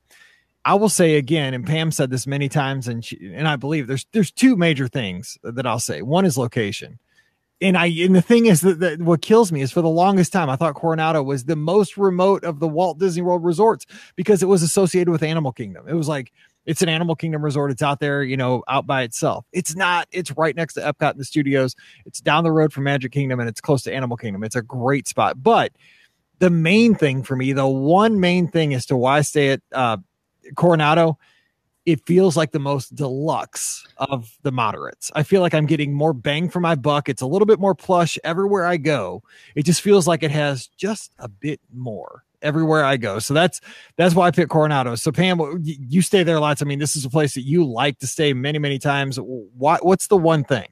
I will say again, and Pam said this many times, and I believe there's two major things that I'll say. One is location. And the thing is that what kills me is for the longest time, I thought Coronado was the most remote of the Walt Disney World resorts because it was associated with Animal Kingdom. It was like, it's an Animal Kingdom resort. It's out there, you know, out by itself. It's not, it's right next to Epcot and the studios. It's down the road from Magic Kingdom and it's close to Animal Kingdom. It's a great spot. But the main thing for me, the one main thing as to why I stay at Coronado, it feels like the most deluxe of the moderates. I feel like I'm getting more bang for my buck. It's a little bit more plush everywhere I go. It just feels like it has just a bit more everywhere I go. So that's why I picked Coronado. So Pam, you stay there lots. I mean, this is a place that you like to stay many, many times. What's the one thing?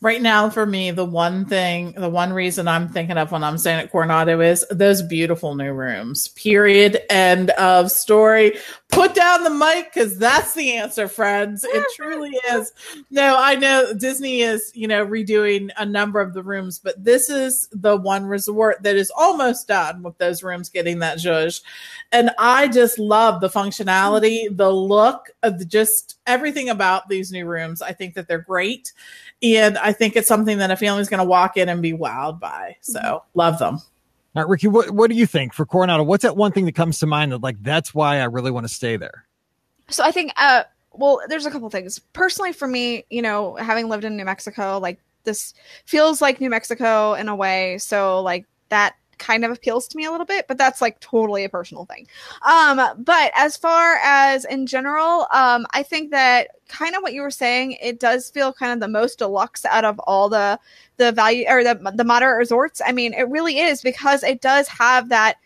Right now, for me, the one reason I'm thinking of when I'm staying at Coronado is those beautiful new rooms. Period. End of story. Put down the mic because that's the answer, friends. It truly is. No, I know Disney is, you know, redoing a number of the rooms, but this is the one resort that is almost done with those rooms getting that zhuzh. And I just love the functionality, the look of just everything about these new rooms. I think that they're great. And I think it's something that a family's going to walk in and be wowed by. So love them. All right, Ricky, what do you think for Coronado? What's that one thing that comes to mind that like, that's why I really want to stay there? So I think, well, there's a couple things. Personally, for me, you know, having lived in New Mexico, like this feels like New Mexico in a way. So like that kind of appeals to me a little bit, but that's like totally a personal thing. But as far as in general, I think that kind of what you were saying, it does feel kind of the most deluxe out of all the value or the moderate resorts. I mean, it really is because it does have that.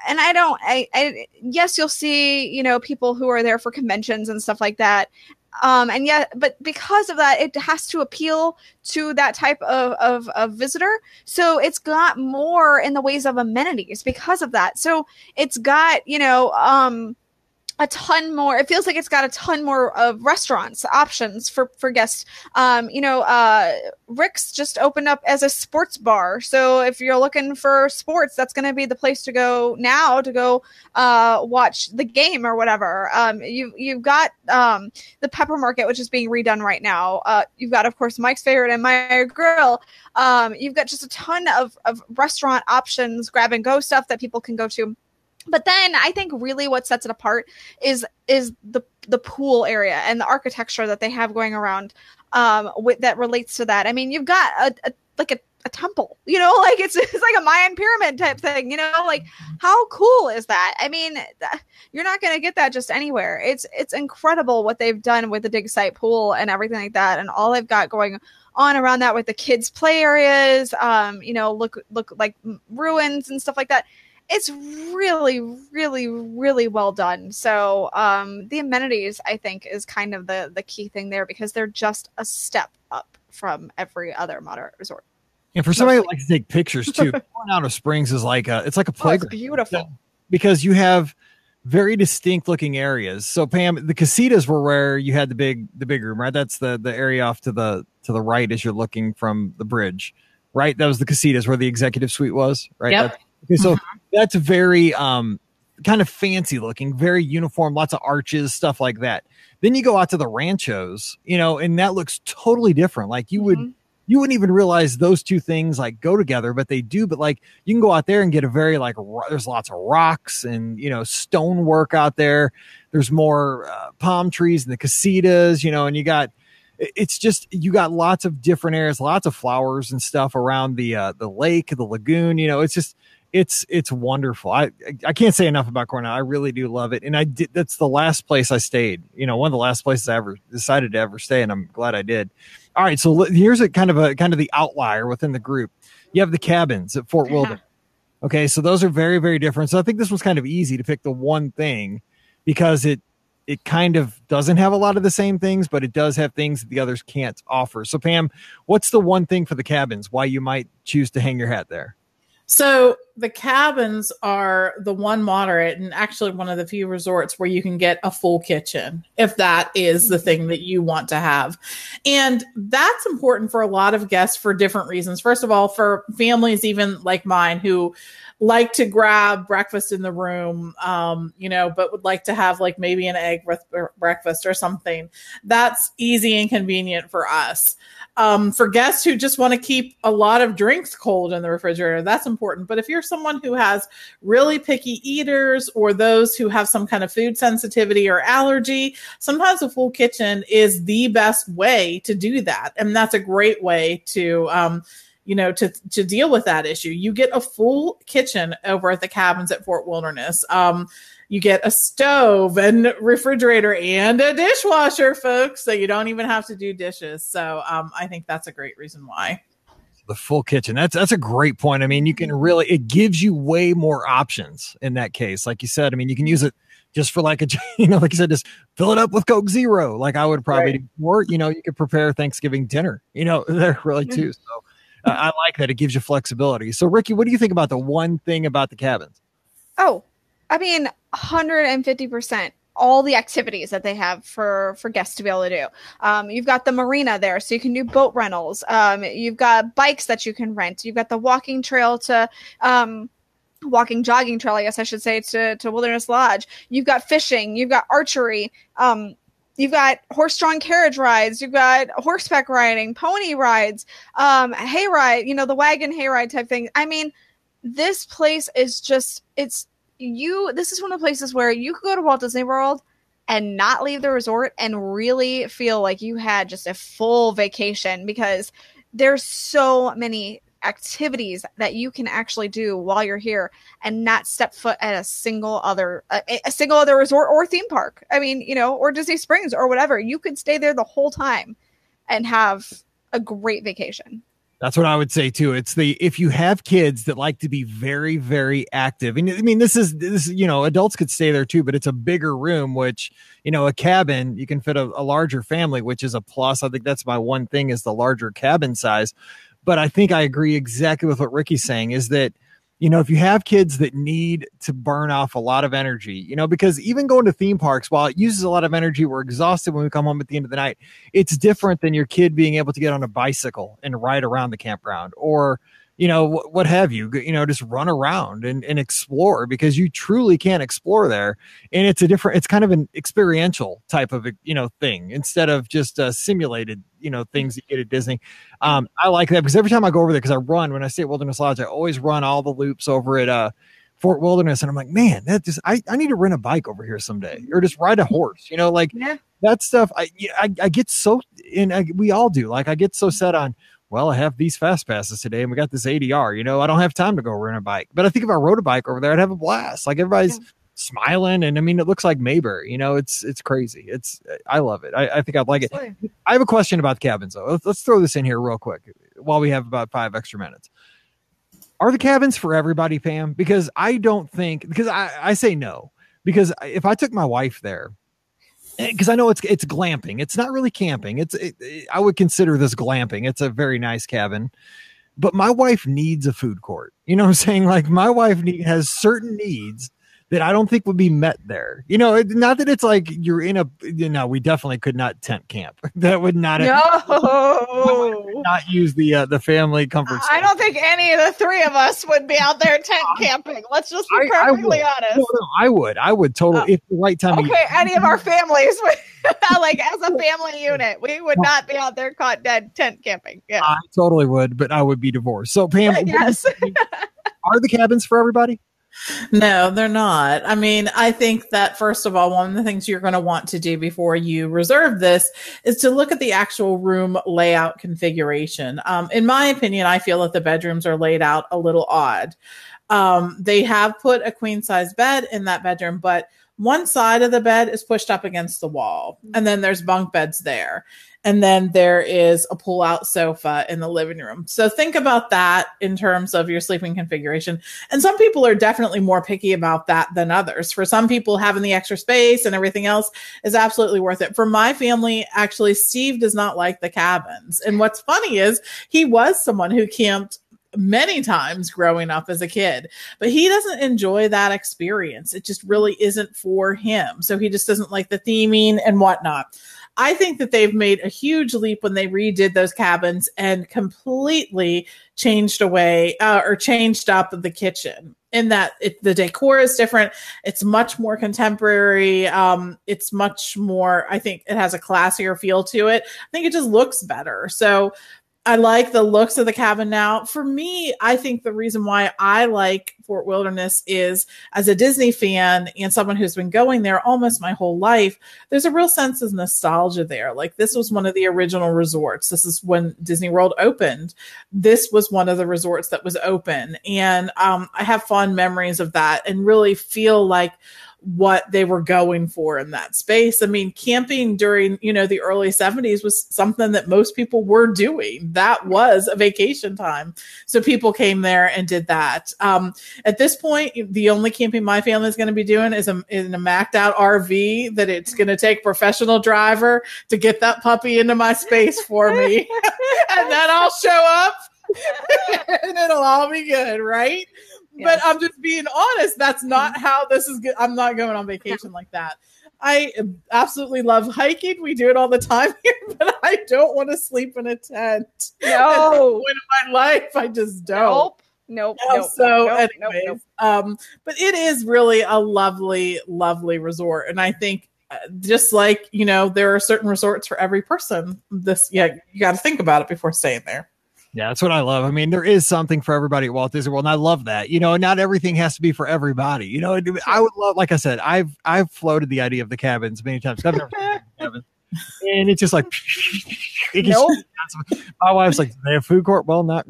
And yes, you'll see, you know, people who are there for conventions and stuff like that. And yet, but because of that, it has to appeal to that type of visitor. So it's got more in the ways of amenities because of that. So it's got, you know, a ton more. It feels like it's got a ton more of restaurants options for guests. Rick's just opened up as a sports bar. So if you're looking for sports, that's going to be the place to go now to go watch the game or whatever. You've got the Pepper Market, which is being redone right now. You've got, of course, Mike's Favorite and Meyer Grill. You've got just a ton of restaurant options, grab and go stuff that people can go to. But then I think really what sets it apart is the pool area and the architecture that they have going around that relates to that. I mean, you've got a temple, you know, like it's like a Mayan pyramid type thing, you know, like how cool is that? I mean, you're not going to get that just anywhere. It's incredible what they've done with the dig site pool and everything like that. And all they've got going on around that with the kids play areas, look like ruins and stuff like that. It's really, really, really well done. So the amenities, I think, is kind of the key thing there because they're just a step up from every other moderate resort. And for somebody who likes to take pictures too, Coronado Springs is like it's like a playground. It's beautiful because you have very distinct looking areas. So Pam, the casitas were where you had the big room, right? That's the area off to the right as you're looking from the bridge, right? That was the casitas where the executive suite was, right? Yep. Okay, so that's very kind of fancy looking, very uniform, lots of arches, stuff like that. Then you go out to the ranchos, you know, and that looks totally different. Like you wouldn't even realize those two things like go together, but they do. But like you can go out there and get a very like there's lots of rocks and, you know, stonework out there. There's more palm trees in the casitas, you know, and you got lots of different areas, lots of flowers and stuff around the lake, the lagoon. You know, it's just. It's wonderful. I can't say enough about Coronado. I really do love it. And that's the last place I stayed, you know, one of the last places I ever decided to ever stay. And I'm glad I did. All right. So here's a kind of the outlier within the group. You have the cabins at Fort Wilderness. Okay. So those are very, very different. So I think this was kind of easy to pick the one thing because it kind of doesn't have a lot of the same things, but it does have things that the others can't offer. So Pam, what's the one thing for the cabins, why you might choose to hang your hat there? So the cabins are the one moderate and actually one of the few resorts where you can get a full kitchen if that is the thing that you want to have. And that's important for a lot of guests for different reasons. First of all, for families even like mine who like to grab breakfast in the room, but would like to have like maybe an egg with breakfast or something. That's easy and convenient for us. For guests who just want to keep a lot of drinks cold in the refrigerator, that's important. But if you're someone who has really picky eaters or those who have some kind of food sensitivity or allergy, sometimes a full kitchen is the best way to do that. And that's a great way to deal with that issue. You get a full kitchen over at the cabins at Fort Wilderness. You get a stove and refrigerator and a dishwasher, folks, so you don't even have to do dishes. So I think that's a great reason why. The full kitchen. That's a great point. I mean, you can really, it gives you way more options in that case. Like you said, I mean, you can use it just for like like you said, just fill it up with Coke Zero. Like I would probably do, or, you could prepare Thanksgiving dinner, there really too. So I like that. It gives you flexibility. So Ricky, what do you think about the one thing about the cabins? Oh, I mean, 150%. All the activities that they have for guests to be able to do. You've got the marina there, so you can do boat rentals. You've got bikes that you can rent. You've got the walking trail to jogging trail, I guess I should say, to Wilderness Lodge. You've got fishing. You've got archery. You've got horse-drawn carriage rides. You've got horseback riding, pony rides, hay ride, the wagon hay ride type thing. I mean, this place is just, this is one of the places where you could go to Walt Disney World and not leave the resort and really feel like you had just a full vacation, because there's so many activities that you can actually do while you're here and not step foot at a single other resort or theme park. I mean, or Disney Springs or whatever. You could stay there the whole time and have a great vacation. That's what I would say too. It's if you have kids that like to be very, very active, and I mean, this is, adults could stay there too, but it's a bigger room, which, a cabin, you can fit a larger family, which is a plus. I think that's my one thing, is the larger cabin size. But I think I agree exactly with what Ricky's saying, is that, if you have kids that need to burn off a lot of energy, because even going to theme parks, while it uses a lot of energy, we're exhausted when we come home at the end of the night. It's different than your kid being able to get on a bicycle and ride around the campground, or, what have you, just run around and explore, because you truly can explore there. And it's kind of an experiential type of, thing, instead of just simulated, things you get at Disney. I like that, because every time I go over there, because when I stay at Wilderness Lodge, I always run all the loops over at Fort Wilderness. And I'm like, man, I need to rent a bike over here someday, or just ride a horse, that stuff. I get so, and we all do, like, I get so set on, well, I have these fast passes today and we got this ADR, I don't have time to go rent a bike. But I think if I rode a bike over there, I'd have a blast. Like, everybody's smiling. And I mean, it looks like Mayberry, it's crazy. I love it. I think I'd like it. I have a question about the cabins though. Let's throw this in here real quick while we have about 5 extra minutes. Are the cabins for everybody, Pam? Because I don't think, because I say no, because if I took my wife there, because I know it's glamping. It's not really camping. I would consider this glamping. It's a very nice cabin, but my wife needs a food court. You know what I'm saying? Like, my wife has certain needs that I don't think would be met there. Not that it's like you're in we definitely could not tent camp. That would not not use the family comfort. I don't think any of the three of us would be out there tent camping. Let's just be perfectly honest. No, I would totally, if the right time. Okay, any of our families would, like, as a family unit, we would not be out there caught dead tent camping. Yeah, I totally would, but I would be divorced. So Pam, yes. Are the cabins for everybody? No, they're not. I mean, I think that, first of all, one of the things you're going to want to do before you reserve this is to look at the actual room layout configuration. In my opinion, I feel that the bedrooms are laid out a little odd. They have put a queen size bed in that bedroom, but one side of the bed is pushed up against the wall, and then there's bunk beds there. And then there is a pull-out sofa in the living room. So think about that in terms of your sleeping configuration. And some people are definitely more picky about that than others. For some people, having the extra space and everything else is absolutely worth it. For my family, actually, Steve does not like the cabins. And what's funny is he was someone who camped many times growing up as a kid, but he doesn't enjoy that experience. It just really isn't for him. So he just doesn't like the theming and whatnot. I think that they've made a huge leap when they redid those cabins and completely changed away or changed up the kitchen. In that the decor is different. It's much more contemporary. It's much more, I think it has a classier feel to it. I think it just looks better. So I like the looks of the cabin now. For me, I think the reason why I like Fort Wilderness is, as a Disney fan and someone who's been going there almost my whole life, there's a real sense of nostalgia there. Like, this was one of the original resorts. This is when Disney World opened. This was one of the resorts that was open. And I have fond memories of that and really feel like what they were going for in that space. I mean, camping during, the early 70s was something that most people were doing. That was a vacation time. So people came there and did that. At this point, the only camping my family is going to be doing is in a macked out RV that it's going to take a professional driver to get that puppy into my space for me. And then I'll show up and it'll all be good, right? But I'm just being honest. That's not how this is good. I'm not going on vacation like that. I absolutely love hiking. We do it all the time here, but I don't want to sleep in a tent. No. At this point in my life, I just don't. Nope. But it is really a lovely, lovely resort. And I think just like, there are certain resorts for every person. You got to think about it before staying there. Yeah, that's what I love. I mean, there is something for everybody at Walt Disney World, and I love that. Not everything has to be for everybody. I would love, like I said, I've floated the idea of the cabins many times. I've never been to a cabin, and it's just like, nope. My wife's like, they have food court? Well, no.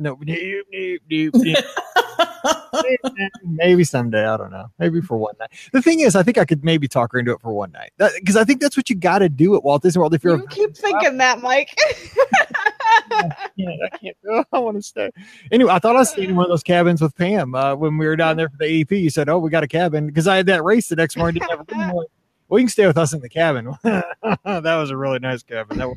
Maybe someday. I don't know. Maybe for one night. The thing is, I think I could maybe talk her into it for one night, because I think that's what you got to do at Walt Disney World. If you keep thinking that, Mike. I can't. I want to stay. Anyway, I thought I was staying in one of those cabins with Pam when we were down there for the AEP. You said, "Oh, we got a cabin," because I had that race the next morning. Didn't have a room. Well, you can stay with us in the cabin. That was a really nice cabin.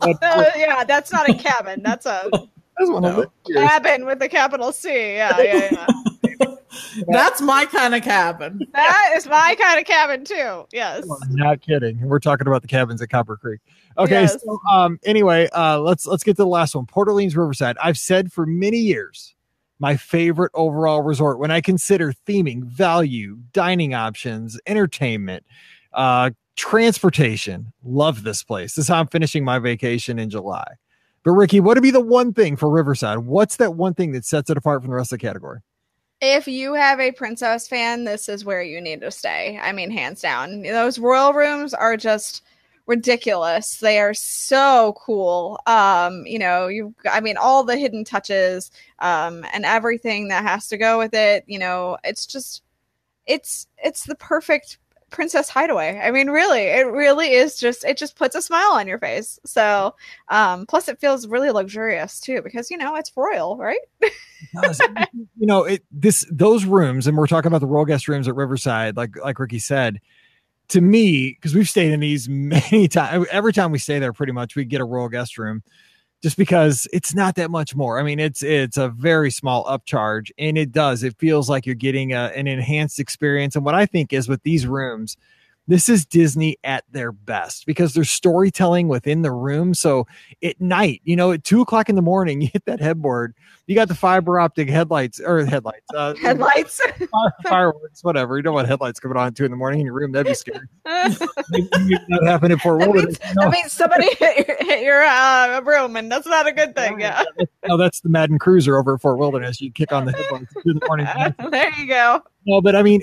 Yeah, that's not a cabin. That's one of the cabin with a capital C. Yeah. That's my kind of cabin. That is my kind of cabin too. Yes. I'm not kidding. We're talking about the cabins at Copper Creek. Okay. Yes. So, anyway, let's get to the last one. Port Orleans Riverside. I've said for many years, my favorite overall resort when I consider theming, value, dining options, entertainment, transportation. Love this place. This is how I'm finishing my vacation in July. But Ricky, what would be the one thing for Riverside? What's that one thing that sets it apart from the rest of the category? If you have a Princess fan, this is where you need to stay. I mean, hands down. Those royal rooms are just ridiculous. They are so cool. All the hidden touches, and everything that has to go with it. It's just, it's the perfect princess hideaway. I mean, really, it really is it just puts a smile on your face. So, plus it feels really luxurious too, because, it's royal, right? Those rooms, and we're talking about the royal guest rooms at Riverside, like Ricky said, to me, because we've stayed in these many times, every time we stay there, pretty much we get a royal guest room, just because it's not that much more. I mean, it's a very small upcharge, and it feels like you're getting an enhanced experience. And what I think is with these rooms, this is Disney at their best, because there's storytelling within the room. So at night, at 2:00 in the morning, you hit that headboard, you got the fiber optic fireworks, whatever. You don't want headlights coming on at 2 a.m. in your room. That'd be scary. Maybe that happened in Fort Wilderness. That means somebody hit your room, and that's not a good thing. Yeah. No, that's the Madden Cruiser over at Fort Wilderness. You kick on the headlights at 2 a.m. There you go. No, but I mean,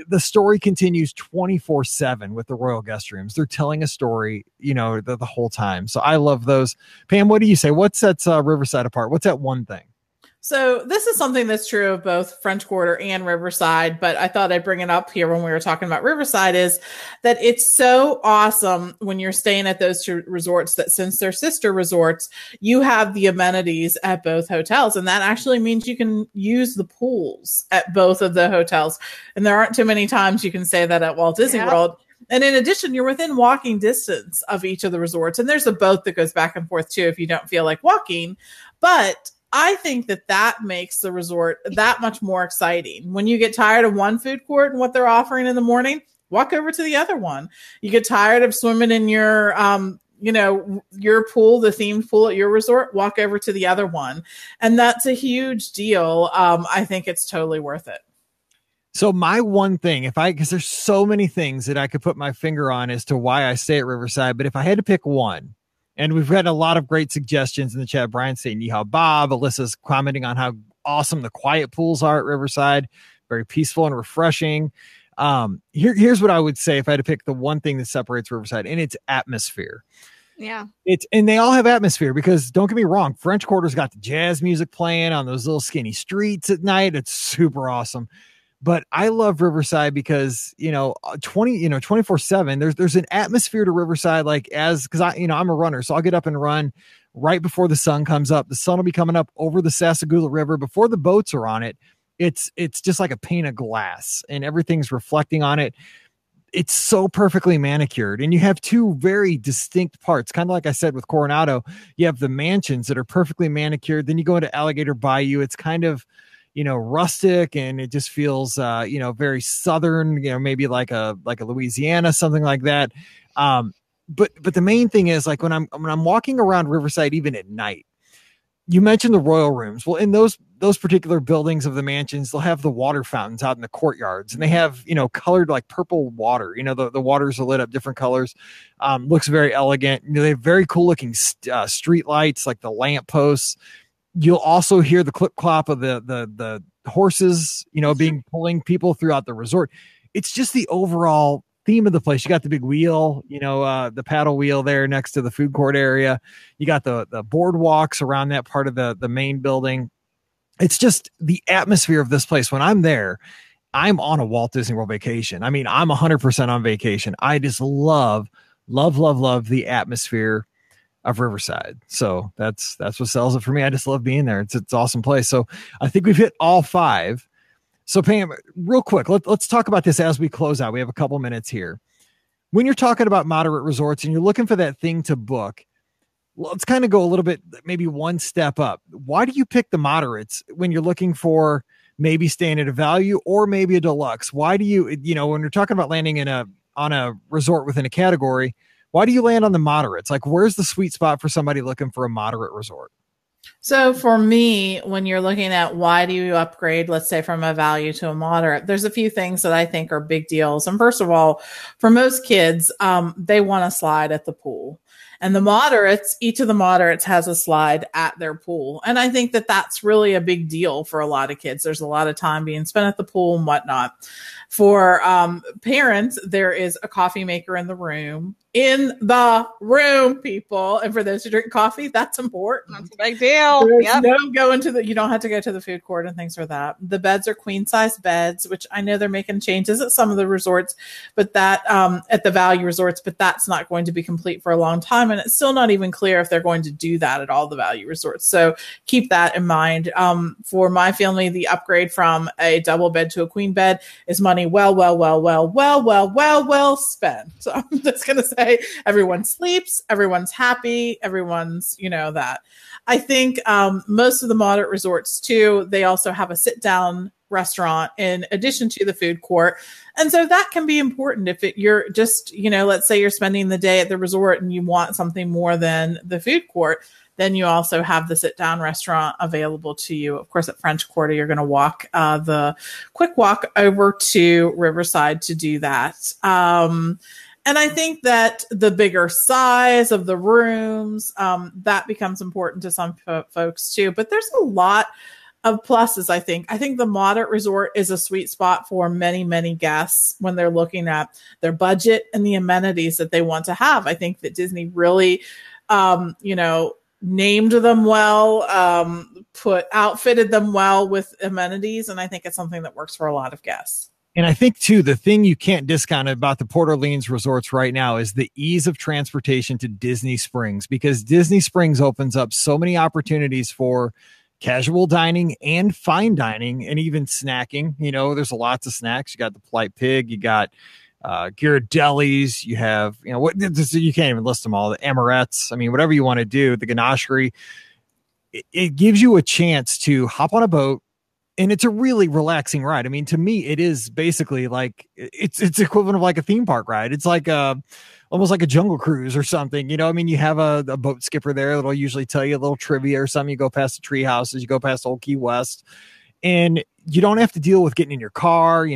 the story continues 24/7 with the royal guest rooms. They're telling a story, the whole time. So I love those. Pam, what do you say? What sets Riverside apart? What's that one thing? So this is something that's true of both French Quarter and Riverside, but I thought I'd bring it up here when we were talking about Riverside, is that it's so awesome when you're staying at those two resorts that, since they're sister resorts, you have the amenities at both hotels. And that actually means you can use the pools at both of the hotels. And there aren't too many times you can say that at Walt Disney World. And in addition, you're within walking distance of each of the resorts. And there's a boat that goes back and forth too if you don't feel like walking. But I think that makes the resort that much more exciting. When you get tired of one food court and what they're offering in the morning, walk over to the other one. You get tired of swimming in your, your pool, the themed pool at your resort, walk over to the other one. And that's a huge deal. I think it's totally worth it. So my one thing, because there's so many things that I could put my finger on as to why I stay at Riverside, but if I had to pick one, and we've had a lot of great suggestions in the chat, Brian saying, Yeehaw Bob, Alyssa's commenting on how awesome the quiet pools are at Riverside, very peaceful and refreshing. Here's what I would say if I had to pick the one thing that separates Riverside, and it's atmosphere. Yeah. And they all have atmosphere, because don't get me wrong, French Quarter's got the jazz music playing on those little skinny streets at night. It's super awesome. But I love Riverside because, 24/7, there's an atmosphere to Riverside, because I'm a runner. So I'll get up and run right before the sun comes up. The sun will be coming up over the Sassagoula River before the boats are on it. It's just like a pane of glass, and everything's reflecting on it. It's so perfectly manicured, and you have two very distinct parts. Kind of like I said with Coronado, you have the mansions that are perfectly manicured. Then you go into Alligator Bayou. It's kind of, rustic, and it just feels, very Southern, maybe like a Louisiana, something like that. But the main thing is, like, when I'm walking around Riverside, even at night, you mentioned the royal rooms. Well, in those particular buildings of the mansions, they'll have the water fountains out in the courtyards, and they have, colored like purple water. The waters are lit up different colors. Looks very elegant. They have very cool looking street lights, like the lamp posts. You'll also hear the clip clop of the horses, being pulling people throughout the resort. It's just the overall theme of the place. You got the big wheel, the paddle wheel there next to the food court area. You got the boardwalks around that part of the main building. It's just the atmosphere of this place. When I'm there, I'm on a Walt Disney World vacation. I mean, I'm 100% on vacation. I just love the atmosphere of Riverside. So that's what sells it for me. I just love being there. It's an awesome place. So I think we've hit all five. So Pam, real quick, let's talk about this as we close out. We have a couple minutes here. When you're talking about moderate resorts and you're looking for that thing to book, let's kind of go a little bit, maybe one step up. Why do you pick the moderates when you're looking for maybe staying at a value or maybe a deluxe? Why do you, when you're talking about landing on a resort within a category, why do you land on the moderates? Like, where's the sweet spot for somebody looking for a moderate resort? So for me, when you're looking at why do you upgrade, let's say from a value to a moderate, there's a few things that I think are big deals. And first of all, for most kids, they want a slide at the pool. And the moderates, each of the moderates has a slide at their pool. And I think that that's really a big deal for a lot of kids. There's a lot of time being spent at the pool and whatnot. For parents, there is a coffee maker in the room, people. And for those who drink coffee, that's important. That's a big deal. You don't have to go to the food court and things for that. The beds are queen size beds, which I know they're making changes at some of the resorts, but that at the value resorts, but that's not going to be complete for a long time. And it's still not even clear if they're going to do that at all the value resorts. So keep that in mind. For my family, the upgrade from a double bed to a queen bed is money well spent. So I'm just going to say everyone sleeps, everyone's happy, everyone's, that. I think most of the moderate resorts too, they also have a sit down restaurant in addition to the food court. And so that can be important if you're just, let's say you're spending the day at the resort and you want something more than the food court, then you also have the sit down restaurant available to you. Of course, at French Quarter, you're going to walk the quick walk over to Riverside to do that. And I think that the bigger size of the rooms, that becomes important to some folks too. But there's a lot of pluses, I think. I think the moderate resort is a sweet spot for many, many guests when they're looking at their budget and the amenities that they want to have. I think that Disney really, named them well, outfitted them well with amenities. And I think it's something that works for a lot of guests. And I think, too, the thing you can't discount about the Port Orleans resorts right now is the ease of transportation to Disney Springs, because Disney Springs opens up so many opportunities for casual dining and fine dining and even snacking. There's lots of snacks. You got the Polite Pig. You got Ghirardelli's. You have, you can't even list them all. The Amorettes. I mean, whatever you want to do, the Ganachery. it gives you a chance to hop on a boat. And it's a really relaxing ride. I mean, to me, it is basically like it's equivalent of like a theme park ride. It's like almost like a jungle cruise or something. You know, I mean, you have a boat skipper there that'll usually tell you a little trivia or something. You go past the tree houses, you go past Old Key West, and you don't have to deal with getting in your car,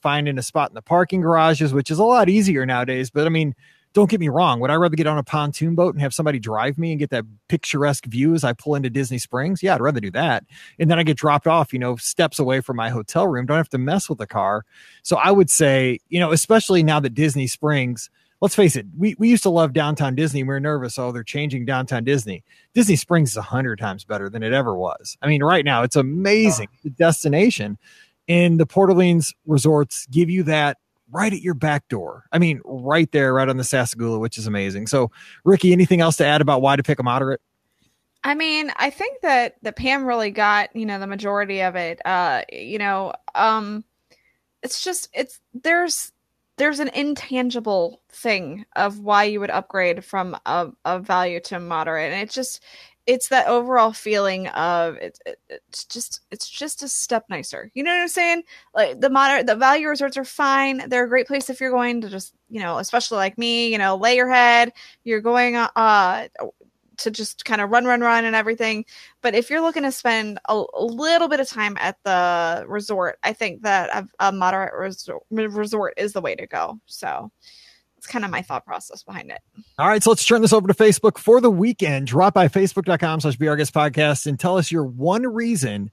finding a spot in the parking garages, which is a lot easier nowadays. But I mean, don't get me wrong. Would I rather get on a pontoon boat and have somebody drive me and get that picturesque view as I pull into Disney Springs? Yeah, I'd rather do that. And then I get dropped off, steps away from my hotel room. Don't have to mess with the car. So I would say, especially now that Disney Springs, let's face it, we used to love downtown Disney. We were nervous. Oh, they're changing downtown Disney. Disney Springs is 100 times better than it ever was. I mean, right now it's amazing. The destination, and the Port Orleans resorts give you that right at your back door. I mean, right there, right on the Sassagoula, which is amazing. So, Ricky, anything else to add about why to pick a moderate? I mean, I think that Pam really got, the majority of it. There's an intangible thing of why you would upgrade from a value to a moderate. And it's that overall feeling of it's just a step nicer. You know what I'm saying? Like the value resorts are fine. They're a great place if you're going to just, especially like me, lay your head. You're going to just kind of run and everything. But if you're looking to spend a little bit of time at the resort, I think that a moderate resort is the way to go. So it's kind of my thought process behind it. All right, so let's turn this over to Facebook for the weekend. Drop by facebook.com/BeOurGuestPodcast and tell us your one reason.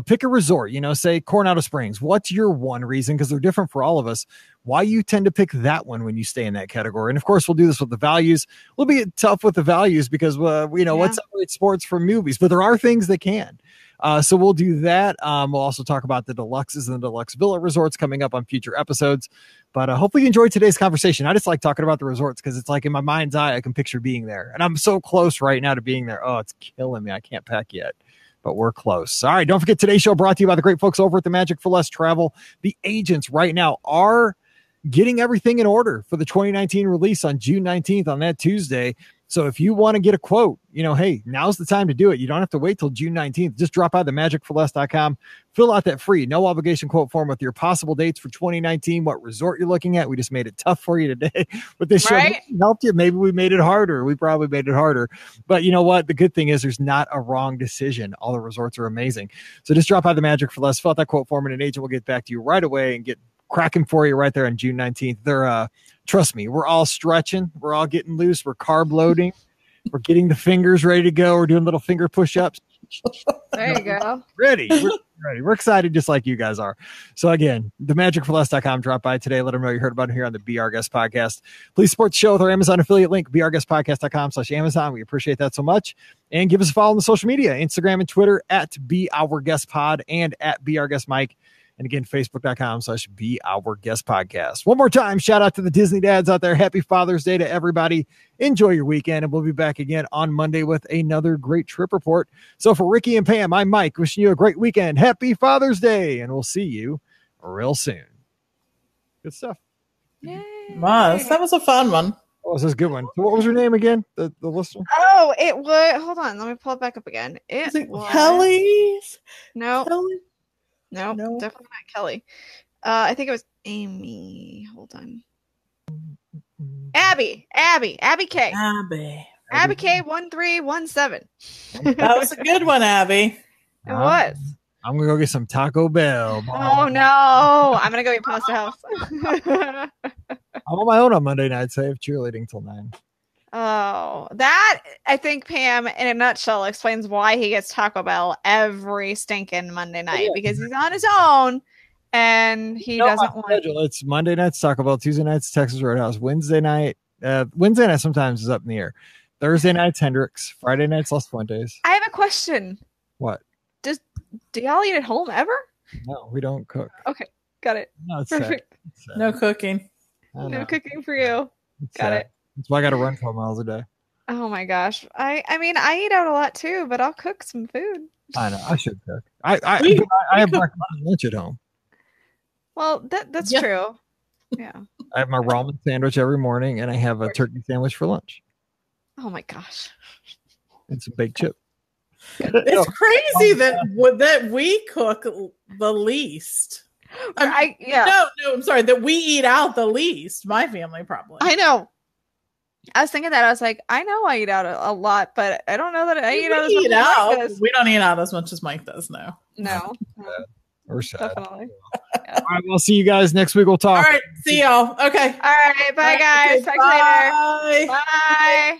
Pick a resort, say Coronado Springs. What's your one reason? Because they're different for all of us. Why you tend to pick that one when you stay in that category. And of course, we'll do this with the values. We'll be tough with the values because, what separates sports from movies, but there are things that can. So we'll do that. We'll also talk about the deluxes and the deluxe villa resorts coming up on future episodes. But hopefully you enjoyed today's conversation. I just like talking about the resorts because it's like in my mind's eye, I can picture being there. And I'm so close right now to being there. Oh, it's killing me. I can't pack yet, but we're close. All right. Don't forget, today's show brought to you by the great folks over at the Magic for Less Travel. The agents right now are getting everything in order for the 2019 release on June 19th on that Tuesday. So if you want to get a quote, hey, now's the time to do it. You don't have to wait till June 19th. Just drop by themagicforless.com, fill out that free, no obligation quote form with your possible dates for 2019, what resort you're looking at. We just made it tough for you today with this show. Right? Helped you. Maybe we made it harder. We probably made it harder. But you know what? The good thing is there's not a wrong decision. All the resorts are amazing. So just drop by the Magic for Less, fill out that quote form, and an agent will get back to you right away and get cracking for you right there on June 19th. They're trust me, we're all stretching, we're all getting loose, we're carb loading, we're getting the fingers ready to go, we're doing little finger push-ups. There you go. Ready. We're excited just like you guys are. So again, themagicforless.com, drop by today, let them know you heard about it here on the Be Our Guest podcast. Please support the show with our Amazon affiliate link, beourguestpodcast.com/Amazon. We appreciate that so much. And give us a follow on the social media, Instagram and Twitter at Be Our Guest Pod and at Be Our Guest Mike. And again, facebook.com/Be Our Guest Podcast. One more time, shout out to the Disney dads out there. Happy Father's Day to everybody. Enjoy your weekend, and we'll be back again on Monday with another great trip report. So for Ricky and Pam, I'm Mike, wishing you a great weekend. Happy Father's Day, and we'll see you real soon. Good stuff. Yay. Nice. That was a fun one. Oh, this is a good one. So what was her name again? The listener? Oh, it was. Hold on. Let me pull it back up again. It was Kelly's? No. Kelly? No, definitely not Kelly. I think it was Amy. Hold on. Abby K. Abby K 1317. That was a good one, Abby. It was. I'm gonna go get some Taco Bell. Oh no! I'm gonna go eat Pasta House. I'm on my own on Monday nights. I have cheerleading till 9. Oh, that I think Pam, in a nutshell, explains why he gets Taco Bell every stinking Monday night because he's on his own and he doesn't want. It's Monday nights Taco Bell, Tuesday nights Texas Roadhouse, Wednesday night sometimes is up in the air. Thursday nights Hendrix, Friday nights Los Fuentes. I have a question. What? Do y'all eat at home ever? No, we don't cook. Okay, got it. No, it's perfect. Sad. No cooking. No cooking for you. It's got sad. it. That's why I got to run 12 miles a day. Oh my gosh. I mean, I eat out a lot too, but I'll cook some food. I know. I should cook. I have breakfast and lunch at home. Well, that's true. Yeah. I have my ramen sandwich every morning, and I have a turkey sandwich for lunch. Oh my gosh. And some baked chip. It's crazy that we cook the least. I'm sorry, that we eat out the least. My family probably. I know. I was thinking that. I was like, I know I eat out a lot, but I don't know that I eat out as much as Mike does. We don't eat out as much as Mike does, no. No. Or sad. Definitely. Yeah. All right, we'll see you guys next week. We'll talk. All right, see y'all. Okay. All right, bye guys. Talk to you later. Bye. Bye.